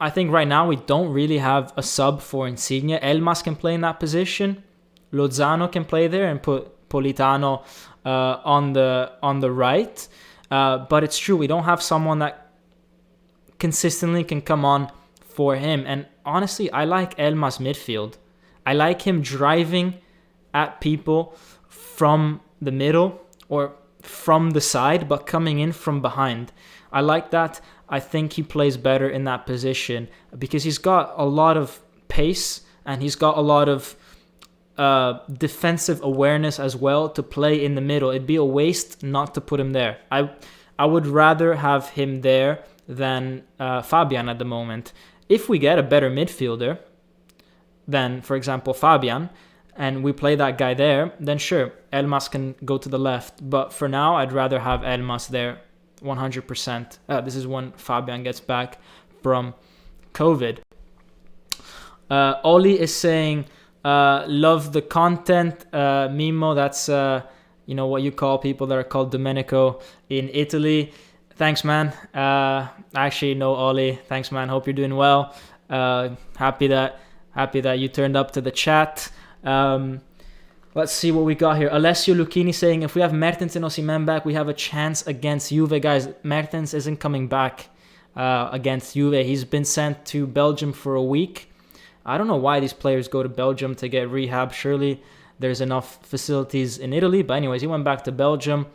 I think right now we don't really have a sub for Insigne. Elmas can play in that position. Lozano can play there and put Politano on the right. But it's true, we don't have someone that consistently can come on for him. And honestly, I like Elmas' midfield. I like him driving at people from the middle or from the side, but coming in from behind. I like that. I think he plays better in that position because he's got a lot of pace and he's got a lot of defensive awareness as well to play in the middle. It'd be a waste not to put him there. I would rather have him there than Fabian at the moment. If we get a better midfielder, than, for example, Fabian, and we play that guy there, then sure, Elmas can go to the left. But for now, I'd rather have Elmas there 100%. This is when Fabian gets back from COVID. Oli is saying, love the content. Mimo, that's what you call people that are called Domenico in Italy. Thanks, man. I actually know Oli. Thanks, man. Hope you're doing well. Happy that you turned up to the chat. Let's see what we got here. Alessio Lucchini saying, if we have Mertens and Osimhen back, we have a chance against Juve. Guys, Mertens isn't coming back against Juve. He's been sent to Belgium for a week. I don't know why these players go to Belgium to get rehab. Surely there's enough facilities in Italy. But anyways, he went back to Belgium.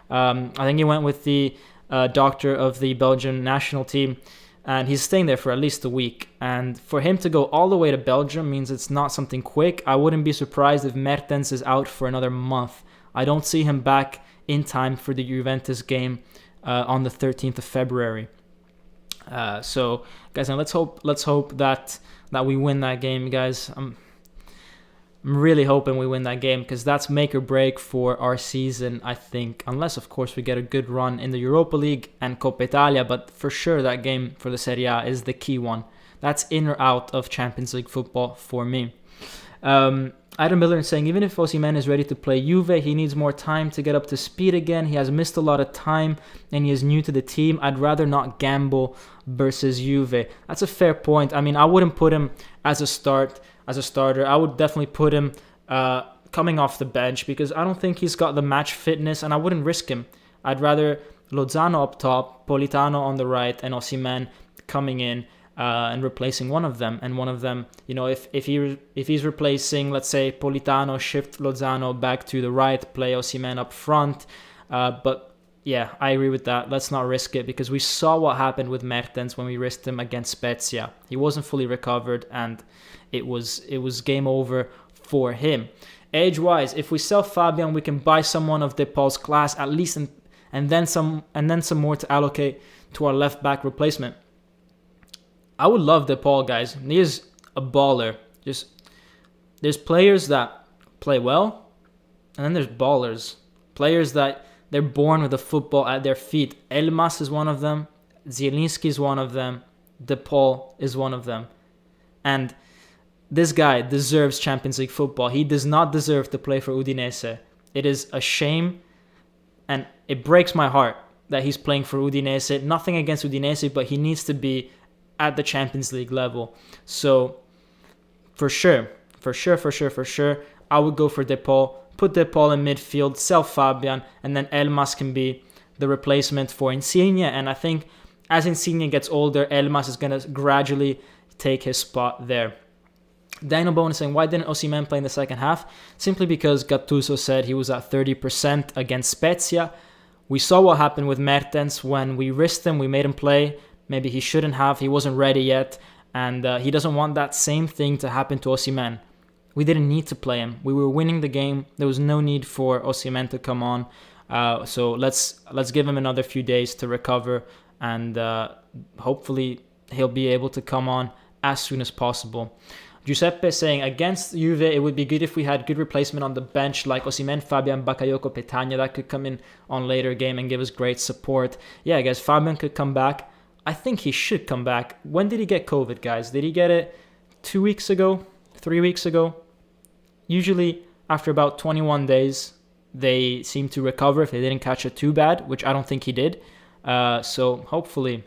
I think he went with the doctor of the Belgian national team. And he's staying there for at least a week. And for him to go all the way to Belgium means it's not something quick. I wouldn't be surprised if Mertens is out for another month. I don't see him back in time for the Juventus game on the 13th of February. So, guys, now let's hope that we win that game, guys. I'm really hoping we win that game because that's make or break for our season, I think. Unless, of course, we get a good run in the Europa League and Coppa Italia. But for sure, that game for the Serie A is the key one. That's in or out of Champions League football for me. Adam Miller is saying, even if Osimhen is ready to play Juve, he needs more time to get up to speed again. He has missed a lot of time and he is new to the team. I'd rather not gamble versus Juve. That's a fair point. I mean, I wouldn't put him as a starter. I would definitely put him coming off the bench because I don't think he's got the match fitness and I wouldn't risk him. I'd rather Lozano up top, Politano on the right, and Osimhen coming in and replacing one of them. And one of them, if he's replacing, let's say, Politano, shift Lozano back to the right, play Osimhen up front. But yeah, I agree with that. Let's not risk it because we saw what happened with Mertens when we risked him against Spezia. He wasn't fully recovered and it was game over for him. Age-wise, if we sell Fabian, we can buy someone of De Paul's class at least, and then some more to allocate to our left-back replacement. I would love De Paul, guys. He is a baller. There's players that play well, and then there's ballers. Players that they're born with the football at their feet. Elmas is one of them. Zielinski is one of them. De Paul is one of them. And this guy deserves Champions League football. He does not deserve to play for Udinese. It is a shame, and it breaks my heart that he's playing for Udinese. Nothing against Udinese, but he needs to be at the Champions League level. So, for sure, I would go for De Paul. Put De Paul in midfield, sell Fabian, and then Elmas can be the replacement for Insigne. And I think as Insigne gets older, Elmas is going to gradually take his spot there. Dino Bone is saying, why didn't Osimhen play in the second half? Simply because Gattuso said he was at 30% against Spezia. We saw what happened with Mertens when we risked him, we made him play. Maybe he shouldn't have, he wasn't ready yet. And he doesn't want that same thing to happen to Osimhen. We didn't need to play him. We were winning the game. There was no need for Osimhen to come on. So let's give him another few days to recover. And hopefully he'll be able to come on as soon as possible. Giuseppe saying, against Juve, it would be good if we had good replacement on the bench like Osimhen, Fabian, Bakayoko, Petagna. That could come in on later game and give us great support. Yeah, guys, Fabian could come back. I think he should come back. When did he get COVID, guys? Did he get it 2 weeks ago? 3 weeks ago? Usually, after about 21 days, they seem to recover if they didn't catch it too bad, which I don't think he did. So, hopefully...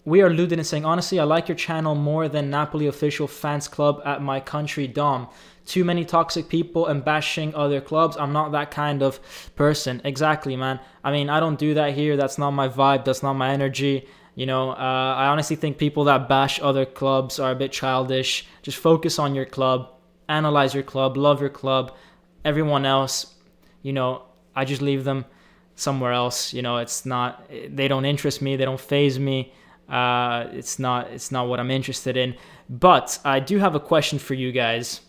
We are Ludin saying, honestly, I like your channel more than Napoli official fans club at my country, Dom. Too many toxic people and bashing other clubs. I'm not that kind of person. Exactly, man. I mean, I don't do that here. That's not my vibe. That's not my energy. I honestly think people that bash other clubs are a bit childish. Just focus on your club. Analyze your club. Love your club. Everyone else, I just leave them somewhere else. They don't interest me. They don't faze me. It's not what I'm interested in. But I do have a question for you guys.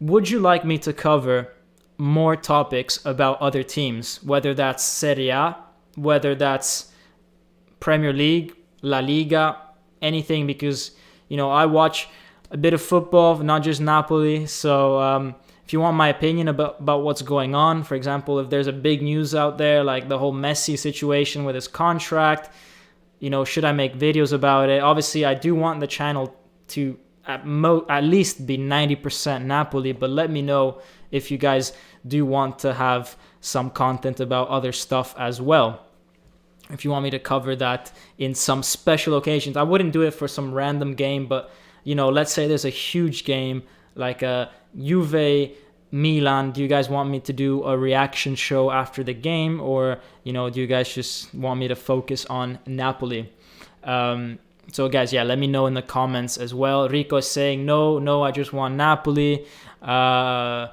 Would you like me to cover more topics about other teams, whether that's Serie A, whether that's Premier League, La Liga, anything? Because I watch a bit of football, not just Napoli. So if you want my opinion about what's going on, for example, if there's a big news out there, like the whole Messi situation with his contract, should I make videos about it? Obviously, I do want the channel to at least be 90% Napoli, but let me know if you guys do want to have some content about other stuff as well. If you want me to cover that in some special occasions, I wouldn't do it for some random game, but let's say there's a huge game like a Juve Milan. Do you guys want me to do a reaction show after the game, or do you guys just want me to focus on Napoli? So guys, yeah, let me know in the comments as well. Rico is saying no, I just want Napoli. I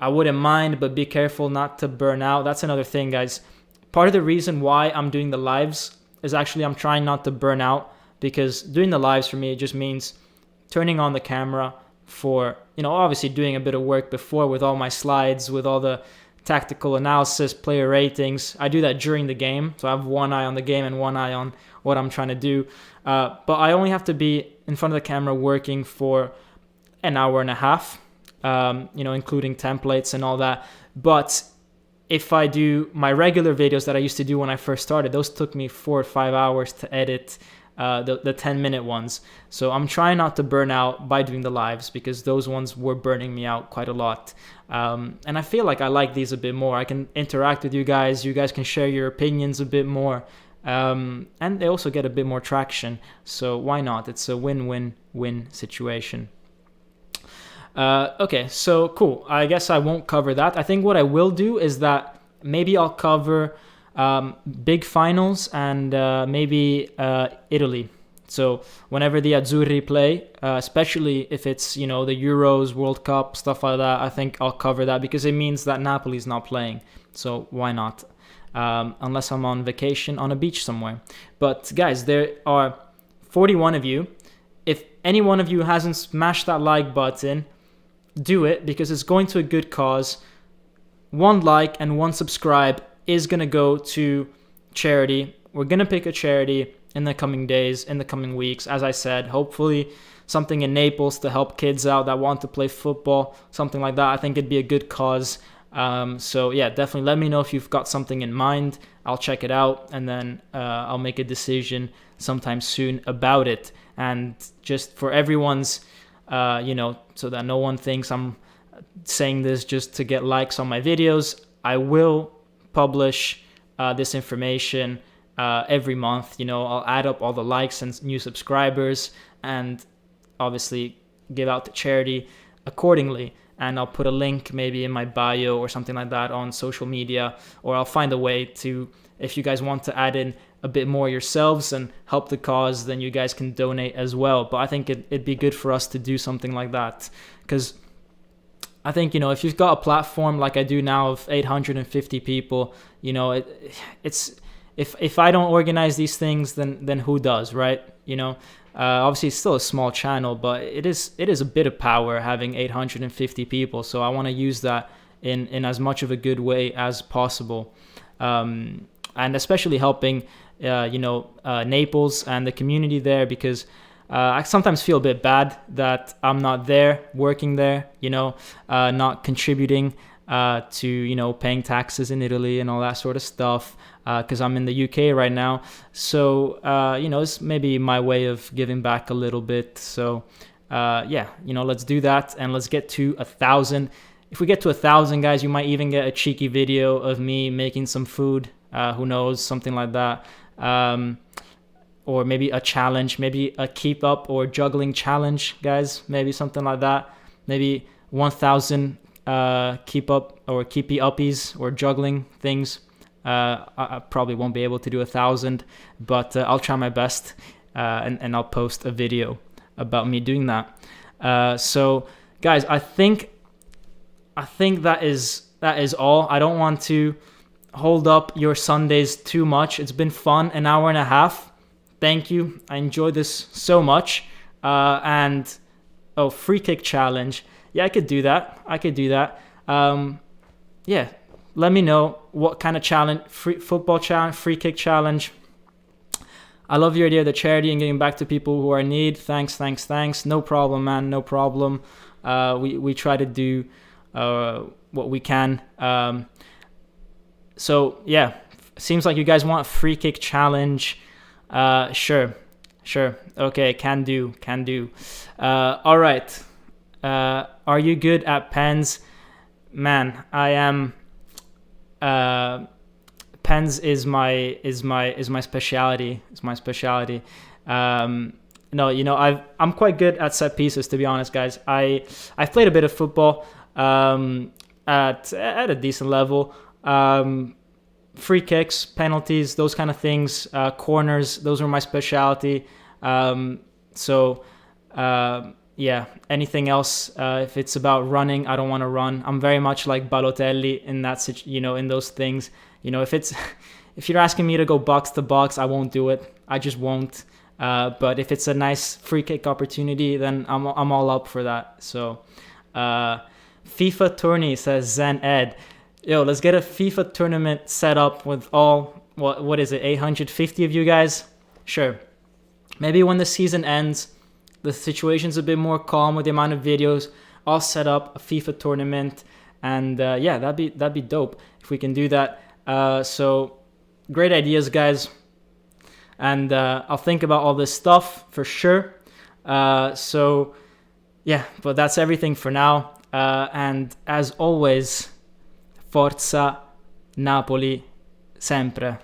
wouldn't mind, but be careful not to burn out. That's another thing, guys. Part of the reason why I'm doing the lives is actually I'm trying not to burn out, because doing the lives for me, it just means turning on the camera for, obviously doing a bit of work before with all my slides, with all the tactical analysis, player ratings. I do that during the game, so I have one eye on the game and one eye on what I'm trying to do. But I only have to be in front of the camera working for an hour and a half, including templates and all that. But if I do my regular videos that I used to do when I first started, those took me 4 or 5 hours to edit, the 10-minute ones. So I'm trying not to burn out by doing the lives, because those ones were burning me out quite a lot. And I feel like I like these a bit more. I can interact with you guys. You guys can share your opinions a bit more. And they also get a bit more traction. So why not? It's a win-win-win situation. Okay, so cool. I guess I won't cover that. I think what I will do is that maybe I'll cover big finals and maybe Italy. So whenever the Azzurri play, especially if it's, the Euros, World Cup, stuff like that, I think I'll cover that, because it means that Napoli's not playing. So why not? Unless I'm on vacation on a beach somewhere. But guys, there are 41 of you. If any one of you hasn't smashed that like button, do it, because it's going to a good cause. 1 like and 1 subscribe is going to go to charity. We're going to pick a charity in the coming days, in the coming weeks. As I said, hopefully something in Naples to help kids out that want to play football, something like that. I think it'd be a good cause. So yeah, definitely let me know if you've got something in mind. I'll check it out, and then I'll make a decision sometime soon about it. And just for everyone's, so that no one thinks I'm saying this just to get likes on my videos, I will publish this information every month. I'll add up all the likes and new subscribers, and obviously give out to charity accordingly. And I'll put a link maybe in my bio or something like that on social media, or I'll find a way to, if you guys want to add in a bit more yourselves and help the cause, then you guys can donate as well. But I think it'd be good for us to do something like that, because I think, if you've got a platform like I do now of 850 people, it's if I don't organize these things, then who does, right? Obviously it's still a small channel, but it is a bit of power having 850 people. So I want to use that in as much of a good way as possible, and especially helping Naples and the community there, because I sometimes feel a bit bad that I'm not there, working there, not contributing to, paying taxes in Italy and all that sort of stuff, because I'm in the UK right now. So, it's maybe my way of giving back a little bit. So, let's do that, and let's get to 1,000. If we get to 1,000, guys, you might even get a cheeky video of me making some food. Who knows, something like that. Or maybe a challenge, maybe a keep up or juggling challenge, guys. Maybe something like that. Maybe 1,000 keep up or keepy uppies or juggling things. I probably won't be able to do 1,000, but I'll try my best, and I'll post a video about me doing that. So, guys, I think that is all. I don't want to hold up your Sundays too much. It's been fun, an hour and a half. Thank you. I enjoyed this so much. Free kick challenge. Yeah, I could do that. Yeah, let me know what kind of challenge, football challenge, free kick challenge. I love your idea of the charity and giving back to people who are in need. Thanks. No problem, man. No problem. We try to do what we can. So yeah, seems like you guys want a free kick challenge. Sure. Okay, can do. All right. Are you good at pens? Man, I am. Pens is my specialty. No, I'm quite good at set pieces, to be honest, guys. I've played a bit of football at a decent level. Free kicks, penalties, those kind of things, corners, those are my specialty. Yeah, anything else, if it's about running, I don't want to run. I'm very much like Balotelli in that in those things. If you're asking me to go box to box, I won't do it. I just won't. But if it's a nice free kick opportunity, then I'm all up for that. So, FIFA tourney, says Zen Ed. Yo, let's get a FIFA tournament set up with all, what is it, 850 of you guys? Sure. Maybe when the season ends, the situation's a bit more calm with the amount of videos, I'll set up a FIFA tournament, and yeah, that'd be dope if we can do that. So great ideas, guys, and I'll think about all this stuff for sure. So yeah, but that's everything for now, and as always, Forza Napoli sempre.